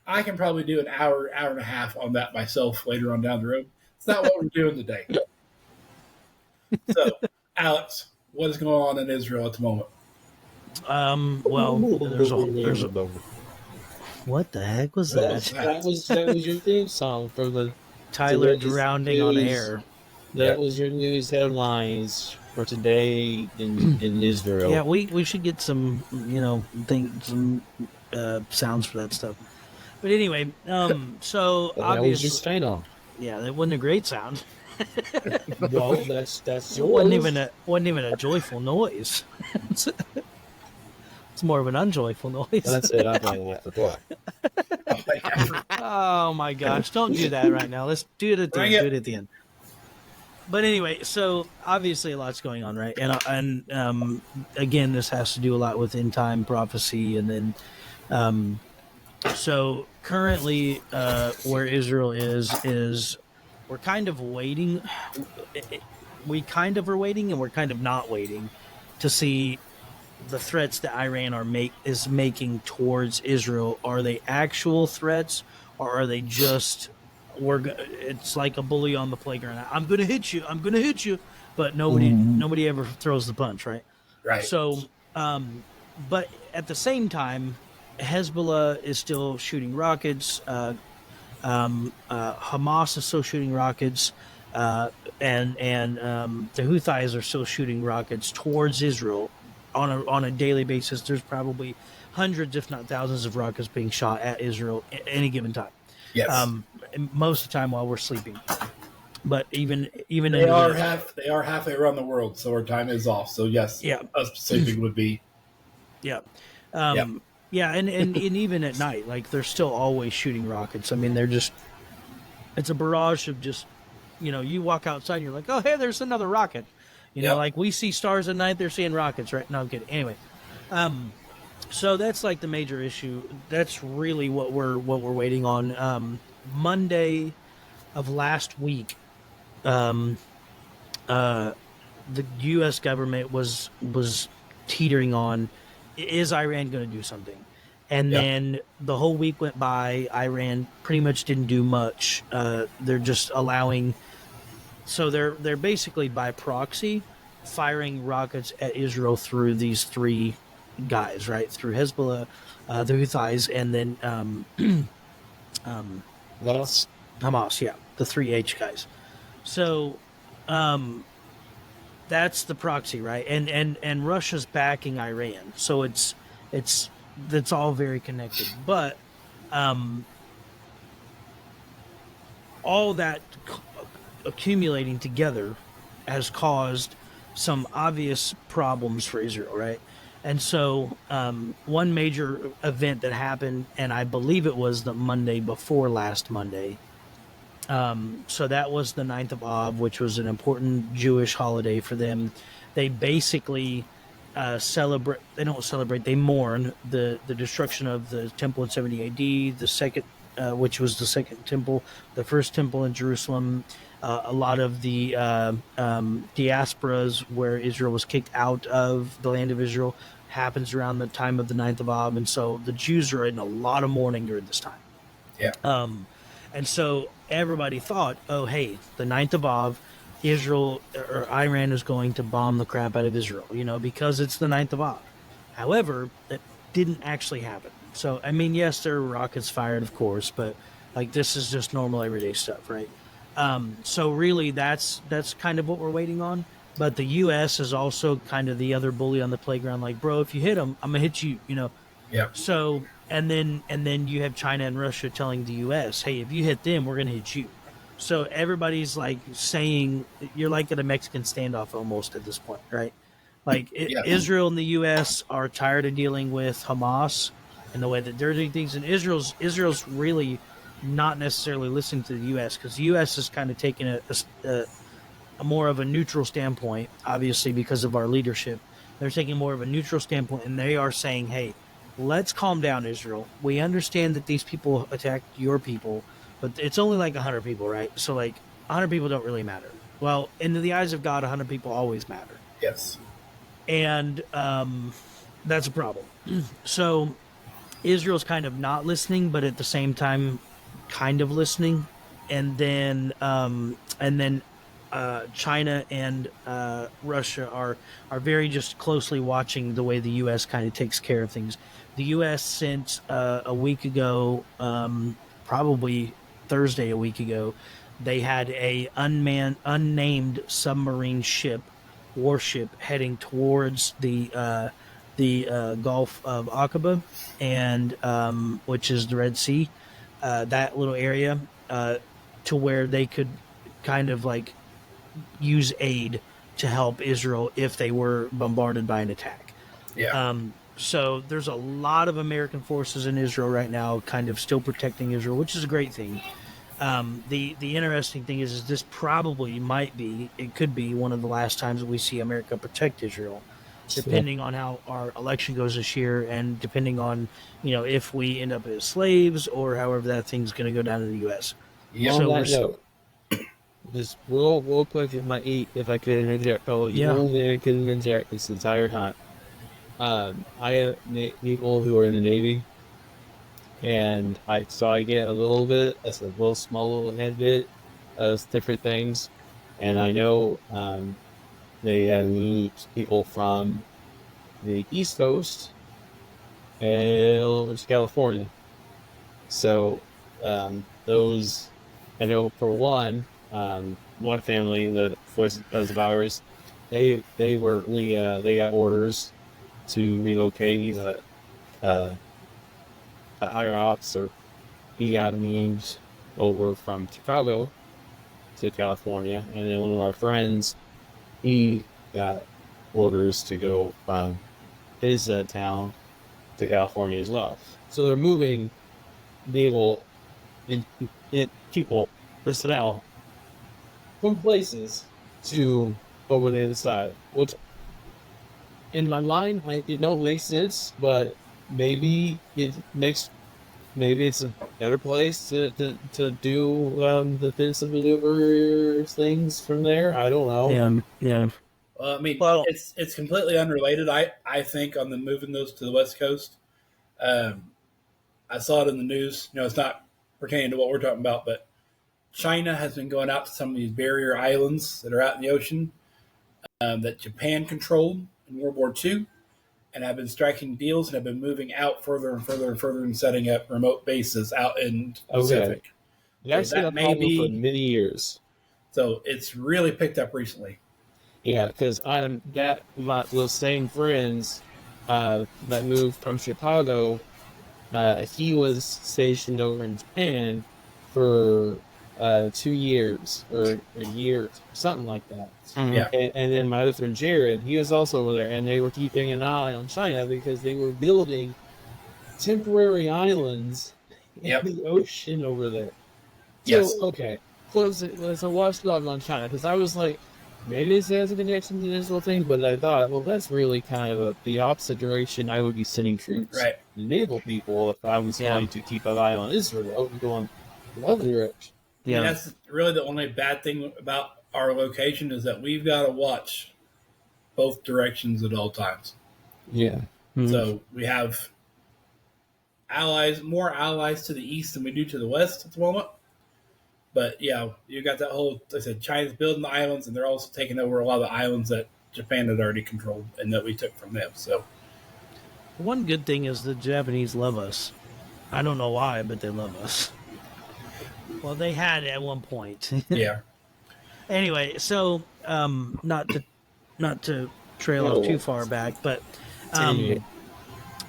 I can probably do an hour and a half on that myself later on down the road. It's not what we're doing today. So, Alex, what is going on in Israel at the moment? Well, there's a what the heck was that? That was your theme song for the Tyler drowning on air. That was your news headlines for today in Israel. Yeah, we should get some, sounds for that stuff. But anyway, so That was your obviously, channel. yeah, that wasn't a great sound. Well, that's It wasn't even a joyful noise. It's more of an unjoyful noise. That's it. I'm playing with the book. Oh my gosh! Don't do that right now. Let's do it at the end. Do it at the end. But anyway, so obviously a lot's going on, right? And again, this has to do a lot with end time prophecy, and then so currently where Israel is we're kind of waiting. We kind of are waiting, and we're kind of not waiting to see the threats that Iran is making towards Israel. Are they actual threats, or are they just it's like a bully on the playground? I'm going to hit you, but nobody ever throws the punch, right? Right. So, but at the same time, Hezbollah is still shooting rockets. Hamas is still shooting rockets, and the Houthis are still shooting rockets towards Israel on a daily basis. There's probably hundreds, if not thousands, of rockets being shot at Israel at any given time. Yes. Most of the time while we're sleeping. But even they are halfway around the world, so our time is off. So yes, us sleeping would be. Yeah. Yeah, and even at night, like they're still always shooting rockets. I mean, it's a barrage of just, you walk outside and you're like, oh, hey, there's another rocket. Like we see stars at night, they're seeing rockets, right? No, I'm kidding. Anyway, so that's like the major issue. That's really what we're waiting on. Monday of last week, the U.S. government was teetering on, is Iran going to do something? And then the whole week went by. Iran pretty much didn't do much. They're just allowing. So they're basically by proxy firing rockets at Israel through these three guys, right? Through Hezbollah, the Houthis, and then Hamas, yeah, the 3H guys. So that's the proxy, right? And Russia's backing Iran, so it's all very connected. But all that accumulating together has caused some obvious problems for Israel, right? And so one major event that happened, and I believe it was the Monday before last Monday, so that was the 9th of Av, which was an important Jewish holiday for them. They basically they mourn the destruction of the temple in 70 AD, the second, which was the second temple, the first temple in Jerusalem. A lot of the diasporas where Israel was kicked out of the land of Israel happens around the time of the 9th of Av, and so the Jews are in a lot of mourning during this time. Yeah. And so everybody thought, oh, hey, the 9th of Av, Israel or Iran is going to bomb the crap out of Israel, because it's the 9th of Av. However, that didn't actually happen. So, I mean, yes, there were rockets fired, of course, but like this is just normal everyday stuff, right? So really that's kind of what we're waiting on. But the U.S. is also kind of the other bully on the playground. Like, bro, if you hit them, I'm gonna hit you. Yeah. So and then you have China and Russia telling the U.S., hey, if you hit them, we're gonna hit you. So everybody's like saying you're like at a Mexican standoff almost at this point, right? Like Israel and the U.S. are tired of dealing with Hamas and the way that they're doing things, and Israel's really not necessarily listening to the U.S. because the U.S. is kind of taking a more of a neutral standpoint, obviously because of our leadership. They're taking more of a neutral standpoint, and they are saying, hey, let's calm down, Israel. We understand that these people attacked your people, but it's only like 100 people, right? So like 100 people don't really matter. Well, in the eyes of God, 100 people always matter. Yes. And that's a problem. So Israel's kind of not listening, but at the same time kind of listening. And then China and Russia are very just closely watching the way the U.S. kind of takes care of things. The U.S. sent a week ago, probably Thursday a week ago, they had a unnamed submarine warship heading towards the Gulf of Aqaba, and which is the Red Sea, that little area, to where they could kind of like use aid to help Israel if they were bombarded by an attack. Yeah. So there's a lot of American forces in Israel right now, kind of still protecting Israel, which is a great thing. The interesting thing is this probably it could be one of the last times that we see America protect Israel, depending on how our election goes this year, and depending on, if we end up as slaves or however that thing's going to go down in the U.S. Yeah. On that note, just real quick, if I could interject, I could interject this entire time. I have people who are in the Navy, and I get a little bit, a small little bit of different things, and I know they have moved people from the East Coast and over to California. So those, I know for one family that was of ours, they got orders to relocate. A higher officer, he got moved over from Chicago to California, and then one of our friends, he got orders to go from his town to California as well. So they're moving people personnel from places to over the other side. Which, in my mind, it don't make sense, but maybe it's a better place to do the defensive maneuver things from there. I don't know. Yeah. Well, I mean, it's completely unrelated. I think on the moving those to the West Coast. I saw it in the news. It's not pertaining to what we're talking about, but China has been going out to some of these barrier islands that are out in the ocean that Japan controlled in World War II, and have been striking deals and have been moving out further and further and further and setting up remote bases out in the Pacific. That's been a problem for many years. So it's really picked up recently. Yeah, because those same friends that moved from Chicago, he was stationed over in Japan for 2 years or a year, something like that. Mm-hmm. Yeah. And then my other friend Jared, he was also over there, and they were keeping an eye on China because they were building temporary islands in the ocean over there. Yes. So, okay. So watch love on China, because I was like, maybe this has a connection to this whole thing, but I thought, well, that's really kind of the opposite direction I would be sending troops. Right. Naval people, if I was going to keep an eye on Israel, I would be going the other direction. Yeah. And that's really the only bad thing about our location is that we've got to watch both directions at all times. Yeah. Mm-hmm. So we have more allies to the east than we do to the west at the moment. But yeah, you got that whole, like I said, China's building the islands, and they're also taking over a lot of the islands that Japan had already controlled and that we took from them. So one good thing is the Japanese love us. I don't know why, but they love us. Well, they had at one point. Yeah. Anyway, so not to trail off too far back, but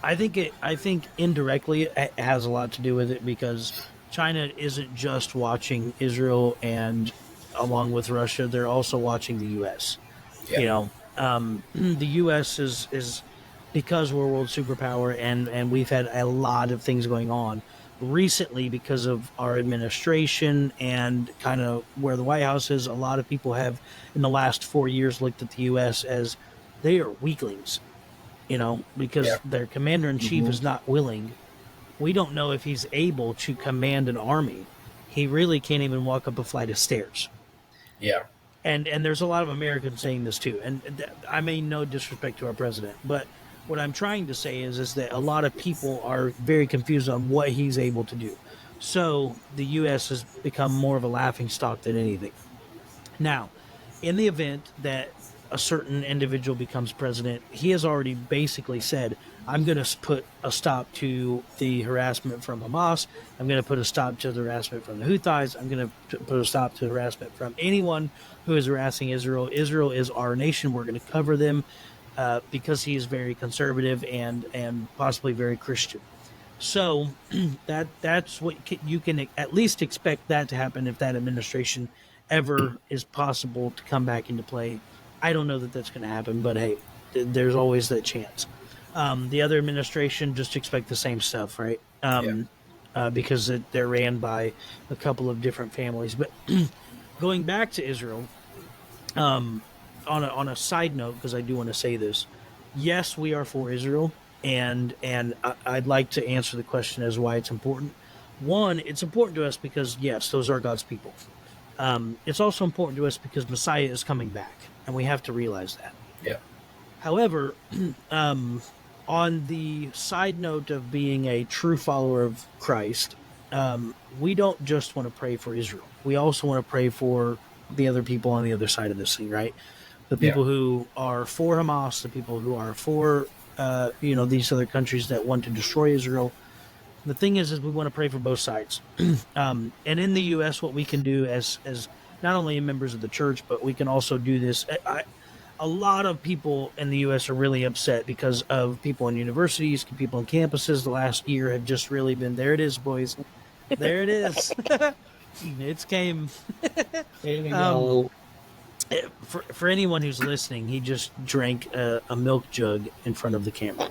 I think indirectly it has a lot to do with it, because China isn't just watching Israel and along with Russia, they're also watching the U.S. Yeah. The U.S. is because we're a world superpower, and we've had a lot of things going on recently because of our administration and kind of where the White House is. A lot of people have in the last 4 years looked at the U.S. as they are weaklings, because their commander-in-chief is not willing. We don't know if he's able to command an army. He really can't even walk up a flight of stairs. Yeah. And there's a lot of Americans saying this too. And I mean no disrespect to our president, but what I'm trying to say is that a lot of people are very confused on what he's able to do. So the U.S. has become more of a laughingstock than anything. Now, in the event that a certain individual becomes president, he has already basically said, I'm going to put a stop to the harassment from Hamas. I'm going to put a stop to the harassment from the Houthis. I'm going to put a stop to harassment from anyone who is harassing Israel. Israel is our nation. We're going to cover them because he is very conservative and possibly very Christian. So that's what you can at least expect that to happen if that administration ever is possible to come back into play. I don't know that that's going to happen, but hey, there's always that chance. The other administration, just expect the same stuff, right? Because they're ran by a couple of different families. But going back to Israel, on a side note, because I do want to say this, yes, we are for Israel, and I'd like to answer the question as why it's important. One, it's important to us because, yes, those are God's people. It's also important to us because Messiah is coming back, and we have to realize that. Yeah. However, on the side note of being a true follower of Christ, we don't just want to pray for Israel. We also want to pray for the other people on the other side of this thing, right? The people who are for Hamas, the people who are for, these other countries that want to destroy Israel. The thing is we want to pray for both sides. And in the U.S., what we can do as not only members of the church, but we can also do this. A lot of people in the U.S. are really upset because of people in universities, people in campuses. The last year have just really been, there it is, boys. There it is. It's came. For anyone who's listening, he just drank a milk jug in front of the camera.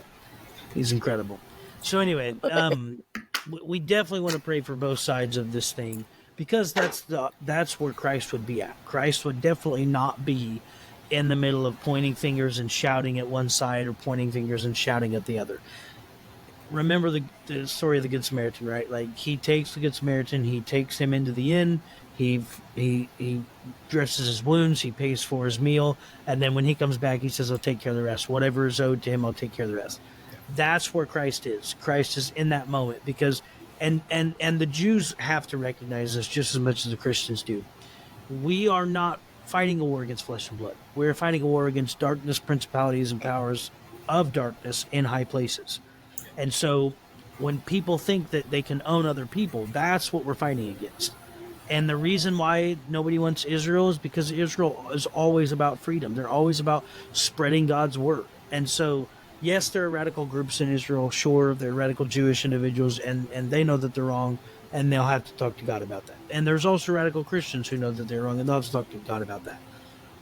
He's incredible. So anyway, we definitely want to pray for both sides of this thing because that's where Christ would be at. Christ would definitely not be in the middle of pointing fingers and shouting at one side or pointing fingers and shouting at the other. Remember the story of the Good Samaritan, right? Like, he takes the Good Samaritan, he takes him into the inn, he dresses his wounds, he pays for his meal, and then when he comes back, he says, I'll take care of the rest. Whatever is owed to him, I'll take care of the rest. That's where Christ is. Christ is in that moment because, and the Jews have to recognize this just as much as the Christians do. We are not fighting a war against flesh and blood. We're fighting a war against darkness, principalities, and powers of darkness in high places. And so when people think that they can own other people, that's what we're fighting against. And the reason why nobody wants Israel is because Israel is always about freedom. They're always about spreading God's word. And so, yes, there are radical groups in Israel. Sure, there are radical Jewish individuals, and they know that they're wrong, and they'll have to talk to God about that. And there's also radical Christians who know that they're wrong, and they'll have to talk to God about that.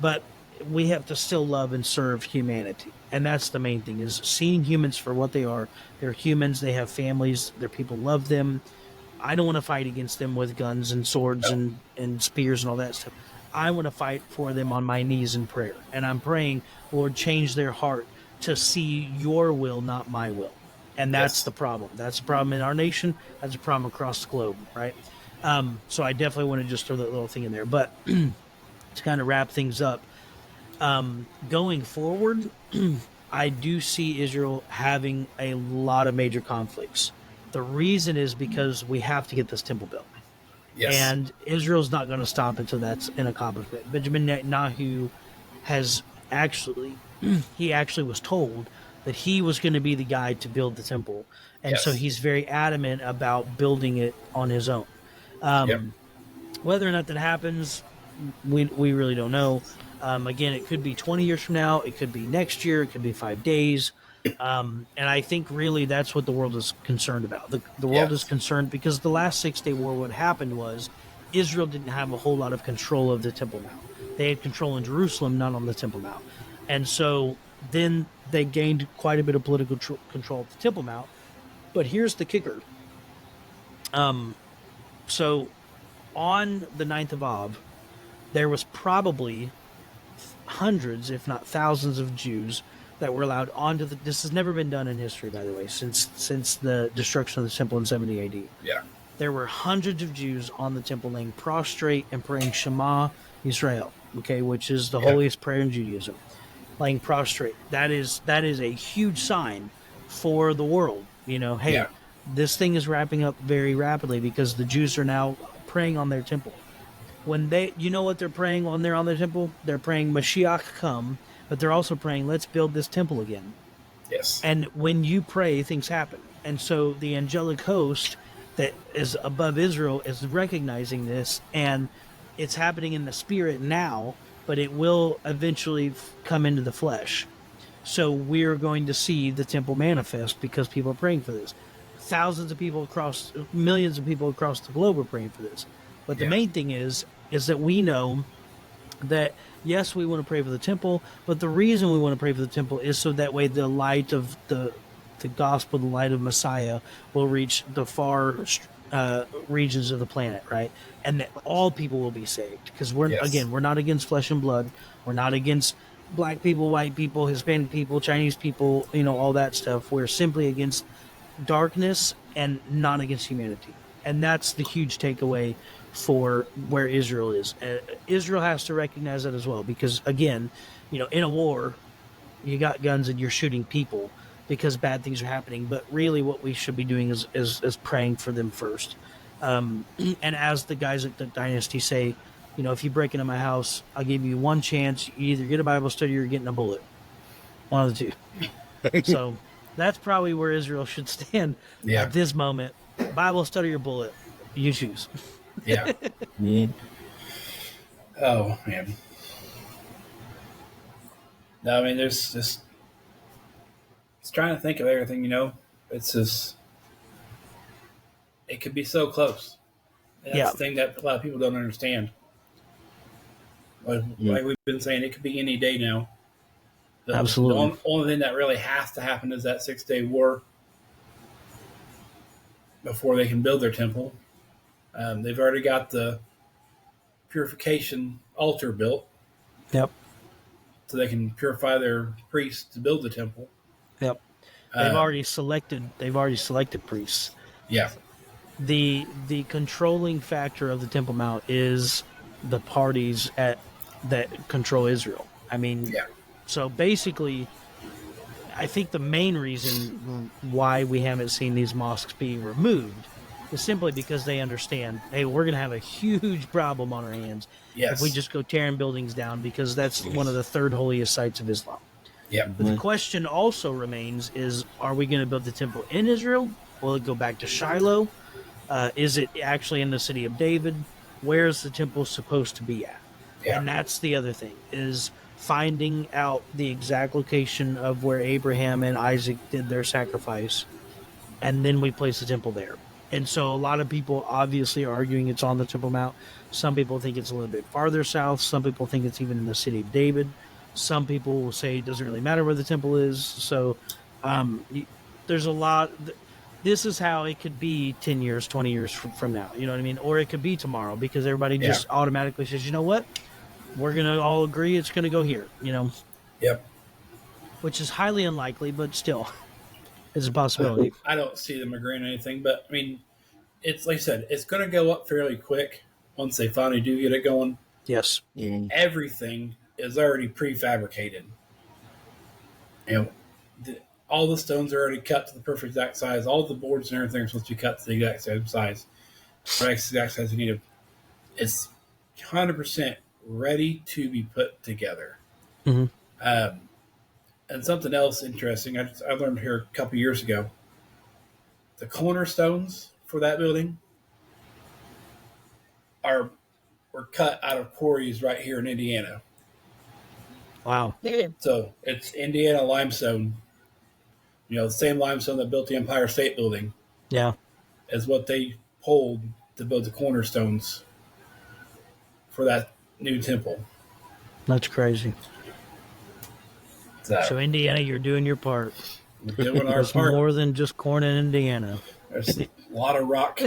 But we have to still love and serve humanity. And that's the main thing, is seeing humans for what they are. They're humans. They have families. Their people love them. I don't want to fight against them with guns and swords and spears and all that stuff. I want to fight for them on my knees in prayer. And I'm praying, Lord, change their heart to see your will, not my will. And that's the problem. That's the problem in our nation. That's a problem across the globe, right? So I definitely want to just throw that little thing in there. But to kind of wrap things up, going forward, I do see Israel having a lot of major conflicts. The reason is because we have to get this temple built. Yes. And Israel's not going to stop until that's an accomplishment. Benjamin Netanyahu has actually was told that he was going to be the guy to build the temple. And so he's very adamant about building it on his own. Whether or not that happens, we really don't know. Again, it could be 20 years from now. It could be next year. It could be 5 days. And I think really that's what the world is concerned about. The world is concerned because the last 6-day war, what happened was Israel didn't have a whole lot of control of the Temple Mount. They had control in Jerusalem, not on the Temple Mount. And so then they gained quite a bit of political control of the Temple Mount. But here's the kicker. So on the 9th of Av, there was probably hundreds, if not thousands, of Jews that were allowed onto the. This has never been done in history, by the way, since the destruction of the temple in 70 AD. Yeah. There were hundreds of Jews on the temple laying prostrate and praying Shema Israel, okay, which is the holiest prayer in Judaism. Laying prostrate. That is a huge sign for the world. You know, hey, this thing is wrapping up very rapidly because the Jews are now praying on their temple. When you know what they're praying when they're on their temple? They're praying Mashiach come but they're also praying, let's build this temple again. Yes. And when you pray, things happen. And so the angelic host that is above Israel is recognizing this, and it's happening in the spirit now, but it will eventually come into the flesh. So we're going to see the temple manifest because people are praying for this. Thousands of people across, millions of people across the globe are praying for this. But the main thing is that we know that, yes, we want to pray for the temple, but the reason we want to pray for the temple is so that way the light of the gospel, the light of Messiah, will reach the far regions of the planet, right? And that all people will be saved. Because we're not against flesh and blood. We're not against black people, white people, Hispanic people, Chinese people, all that stuff. We're simply against darkness and not against humanity. And that's the huge takeaway for where Israel is. Israel has to recognize that as well, because again, in a war, you got guns and you're shooting people because bad things are happening. But really what we should be doing is praying for them first. And as the guys at the Dynasty say, if you break into my house, I'll give you one chance. You either get a Bible study or you're getting a bullet. One of the two. So that's probably where Israel should stand at this moment. Bible study or bullet. You choose. Yeah. Oh, man. No, I mean, there's just... It's trying to think of everything, It's just... It could be so close. And that's the thing that a lot of people don't understand. Like we've been saying, it could be any day now. Absolutely. The only thing that really has to happen is that 6-day war before they can build their temple. They've already got the purification altar built. Yep. So they can purify their priests to build the temple. Yep. They've already selected priests. Yeah. The controlling factor of the Temple Mount is the parties that control Israel. I mean, so basically, I think the main reason why we haven't seen these mosques be removed is simply because they understand, hey, we're going to have a huge problem on our hands if we just go tearing buildings down, because that's one of the third holiest sites of Islam. Yeah. But the question also remains is, are we going to build the temple in Israel? Will it go back to Shiloh? Is it actually in the city of David? Where's the temple supposed to be at? Yeah. And that's the other thing, is finding out the exact location of where Abraham and Isaac did their sacrifice, and then we place the temple there. And so a lot of people obviously are arguing it's on the Temple Mount. Some people think it's a little bit farther south. Some people think it's even in the city of David. Some people will say it doesn't really matter where the temple is. So there's a lot. This is how it could be 10 years, 20 years from now. You know what I mean? Or it could be tomorrow, because everybody just automatically says, you know what? We're going to all agree it's going to go here, Yep. Which is highly unlikely, but still, it's a possibility. I don't see them agreeing on anything, but I mean, it's like I said, it's going to go up fairly quick once they finally do get it going. Yes. Everything is already prefabricated. All the stones are already cut to the perfect exact size. All the boards and everything are supposed to be cut to the exact same size. The exact size you need. It's 100% ready to be put together. Mm-hmm. And something else interesting, I learned here a couple years ago. The cornerstones for that building were cut out of quarries right here in Indiana. Wow. So it's Indiana limestone. The same limestone that built the Empire State Building. Yeah. Is what they pulled to build the cornerstones for that new temple. That's crazy. So Indiana, you're doing your part. We're doing our There's part. more than just corn in Indiana. There's a lot of rock.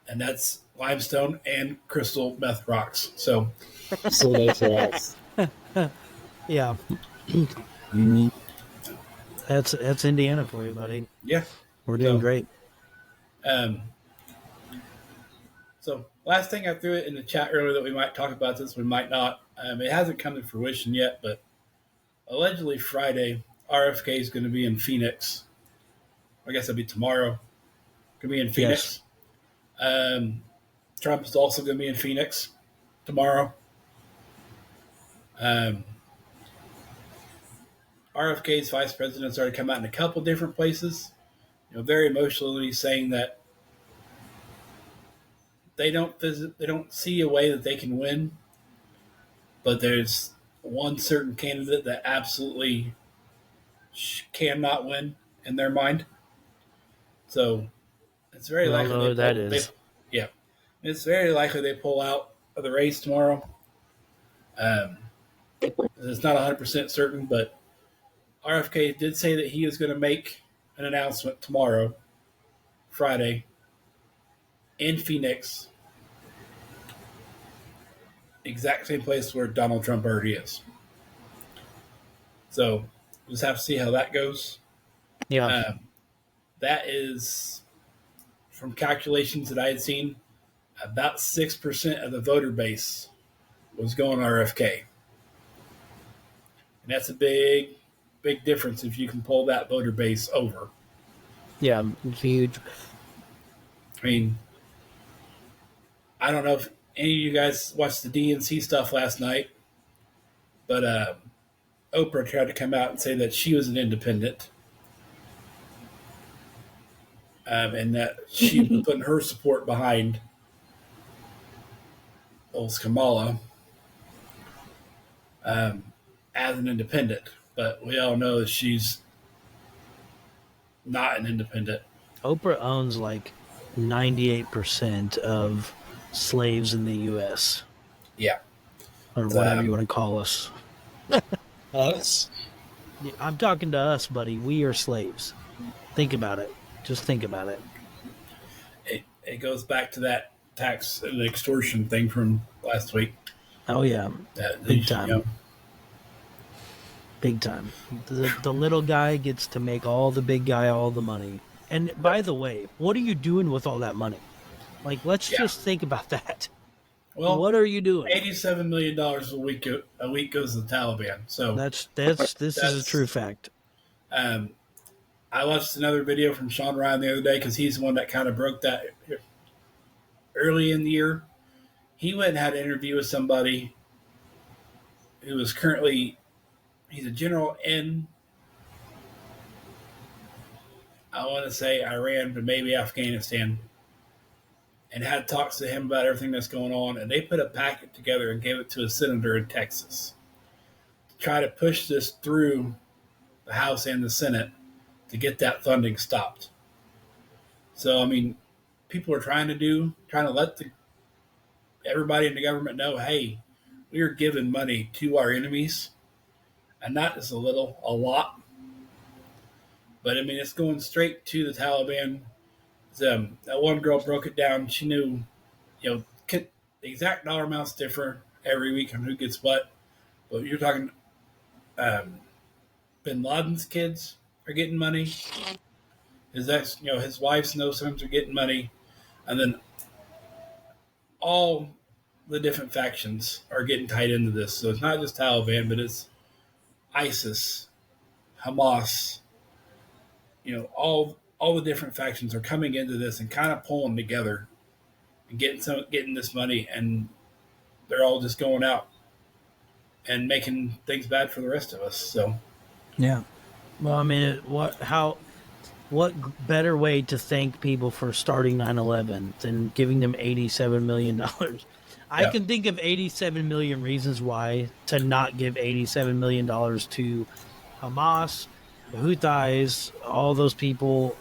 And that's limestone and crystal meth rocks. So that's rocks. Yeah. Mm-hmm. That's Indiana for you, buddy. Yeah. We're doing great. So last thing I threw it in the chat earlier that we might talk about this, we might not. It hasn't come to fruition yet, but allegedly Friday, RFK is going to be in Phoenix. I guess it'll be tomorrow. Going to be in Phoenix. Yes. Trump's also going to be in Phoenix tomorrow. RFK's vice president's already come out in a couple different places, very emotionally saying that they don't see a way that they can win, but there's one certain candidate that absolutely cannot win in their mind. So it's very likely yeah, it's very likely they pull out of the race tomorrow. It's not 100% certain, but RFK did say that he is going to make an announcement tomorrow, Friday, in Phoenix, exact same place where Donald Trump already is. So we'll just have to see how that goes. Yeah. That is, from calculations that I had seen, about 6% of the voter base was going RFK. And that's a big, big difference if you can pull that voter base over. Yeah, it's huge. I mean, I don't know if any of you guys watched the DNC stuff last night, but Oprah tried to come out and say that she was an independent, and that she was putting her support behind old Kamala as an independent. But we all know that she's not an independent. Oprah owns like 98% of slaves in the U.S. Yeah. Or whatever you want to call us. Us? Yeah, I'm talking to us, buddy. We are slaves. Think about it. Just think about it. It goes back to that tax and extortion thing from last week. Oh, yeah. Big time. Big time. The little guy gets to make all the big guy all the money. And by the way, what are you doing with all that money? Like, let's just think about that. Well, what are you doing? $87 million a week goes to the Taliban. So this is a true fact. I watched another video from Sean Ryan the other day because he's the one that kind of broke that early in the year. He went and had an interview with somebody who is he's a general in, I want to say Iran, but maybe Afghanistan, and had talks to him about everything that's going on. And they put a packet together and gave it to a senator in Texas to try to push this through the House and the Senate to get that funding stopped. So, I mean, people are trying to let everybody in the government know, hey, we are giving money to our enemies, and not just a little, a lot. But, I mean, it's going straight to the Taliban. That one girl broke it down. She knew, the exact dollar amounts differ every week on who gets what. But you're talking Bin Laden's kids are getting money. His wife's and those sons are getting money. And then all the different factions are getting tied into this. So it's not just Taliban, but it's ISIS, Hamas, all the different factions are coming into this and kind of pulling together and getting this money, and they're all just going out and making things bad for the rest of us. So, yeah. Well, I mean, what better way to thank people for starting 9/11 than giving them $87 million? I can think of 87 million reasons why to not give $87 million to Hamas, the Houthis, all those people,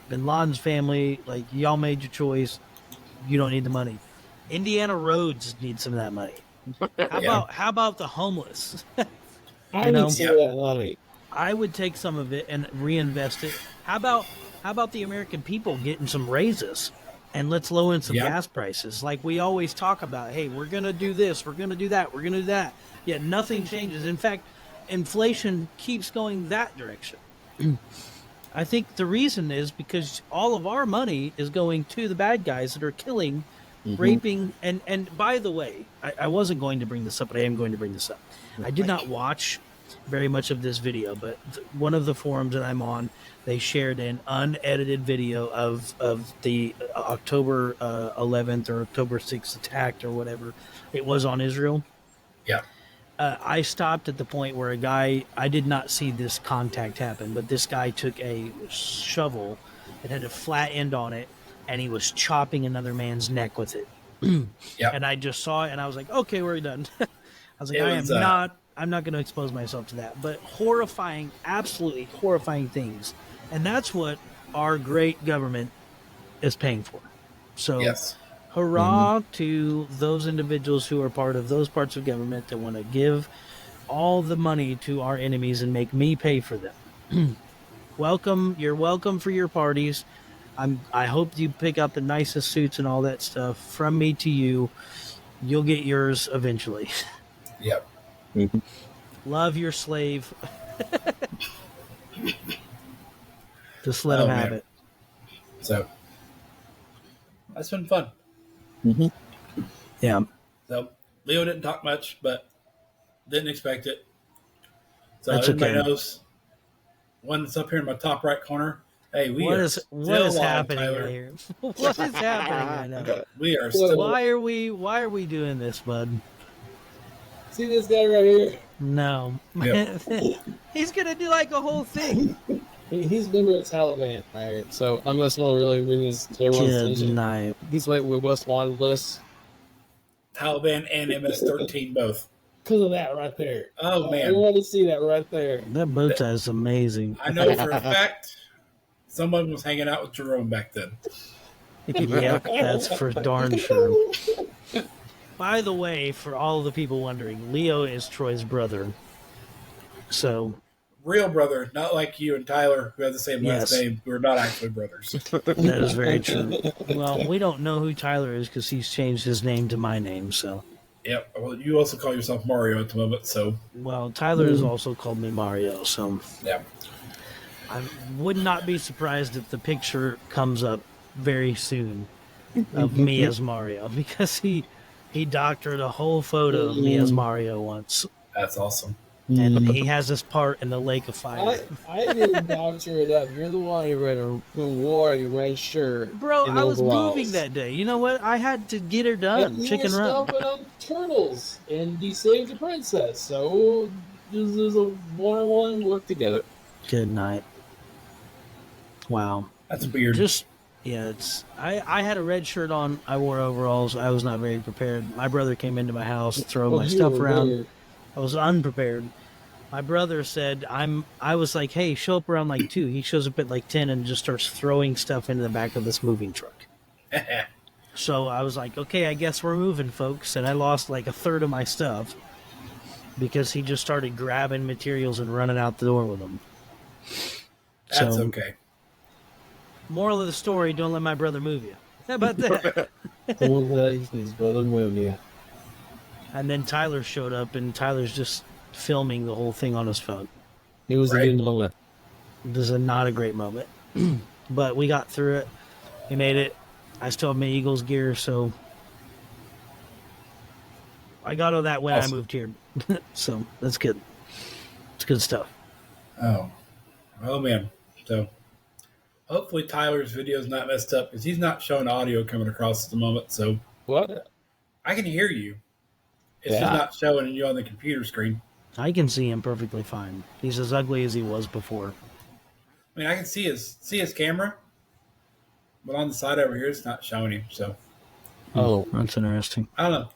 Bin Laden's family. Like, y'all made your choice. You don't need the money. Indiana roads need some of that money. How about the homeless? I would see that money. I would take some of it and reinvest it. How about the American people getting some raises, and let's lower some gas prices? Like we always talk about, hey, we're going to do this, we're going to do that, we're going to do that. Yet nothing changes. In fact, inflation keeps going that direction. I think the reason is because all of our money is going to the bad guys that are killing, raping, and by the way, I wasn't going to bring this up, but I am going to bring this up. I did not watch very much of this video, but one of the forums that I'm on, they shared an unedited video of the October 11th or October 6th attack or whatever it was on Israel. Yeah. I stopped at the point where I did not see this contact happen, but this guy took a shovel that had a flat end on it, and he was chopping another man's neck with it. Yep. And I just saw it, and I was like, okay, we're done. I was like, I'm not going to expose myself to that. But horrifying, absolutely horrifying things. And that's what our great government is paying for. So, yes. Hurrah to those individuals who are part of those parts of government that want to give all the money to our enemies and make me pay for them. Welcome. You're welcome for your parties. I hope you pick out the nicest suits and all that stuff. From me to you, you'll get yours eventually. Yep. Love your slave. Just let him have it. So, that's been fun. Yeah. So, Leo didn't talk much, but didn't expect it. So, That's everybody okay. knows one that's up here in my top right corner. Hey, what is happening Tyler. right here? What is happening right now? We are still. Why are we doing this, bud? See this guy right here? No. Yep. He's gonna do like a whole thing. He's a member of Taliban, right? So I'm just gonna really bring this to everyone's attention. Night. He's like with West Wanted list. Taliban and MS-13 both. Because of that right there. Oh, man. I want to see that right there. That bow tie is amazing. I know for a fact someone was hanging out with Jerome back then. Yep, that's for darn sure. By the way, for all the people wondering, Leo is Troy's brother. So, Real brother, not like you and Tyler, who have the same last Yes. name, who are not actually brothers. that is very true. Well, we don't know who Tyler is because he's changed his name to my name, so. Yep. Well, you also call yourself Mario at the moment, so. Well, Tyler has also called me Mario, so. Yeah. I would not be surprised if the picture comes up very soon of me as Mario, because he doctored a whole photo of me as Mario once. That's awesome. And he has this part in the Lake of Fire. I didn't doctor it up. You're the one who wore your red shirt. Bro, and I was overalls. moving that day. You know what? I had to get her done. And you Chicken were run. stomping on turtles, and you saved the princess. So there's a one-on-one work together. Good night. Wow. That's weird. I had a red shirt on. I wore overalls. I was not very prepared. My brother came into my house, throwing my stuff around. Weird. I was unprepared. My brother said, I was like, hey, show up around like 2. He shows up at like 10 and just starts throwing stuff into the back of this moving truck. So I was like, okay, I guess we're moving, folks. And I lost like a third of my stuff because he just started grabbing materials and running out the door with them. That's okay. Moral of the story, don't let my brother move you. How about that? Don't let his brother move you. And then Tyler showed up, and Tyler's just filming the whole thing on his phone. It was a good moment. This is not a great moment. But we got through it. We made it. I still have my Eagles gear, so I got all that when I moved here. So that's good. It's good stuff. Oh man. So hopefully Tyler's video is not messed up because he's not showing audio coming across at the moment. So What? I can hear you. It's just not showing you on the computer screen. I can see him perfectly fine. He's as ugly as he was before. I mean, I can see his camera, but on the side over here, it's not showing him. So Oh, That's interesting. I don't know.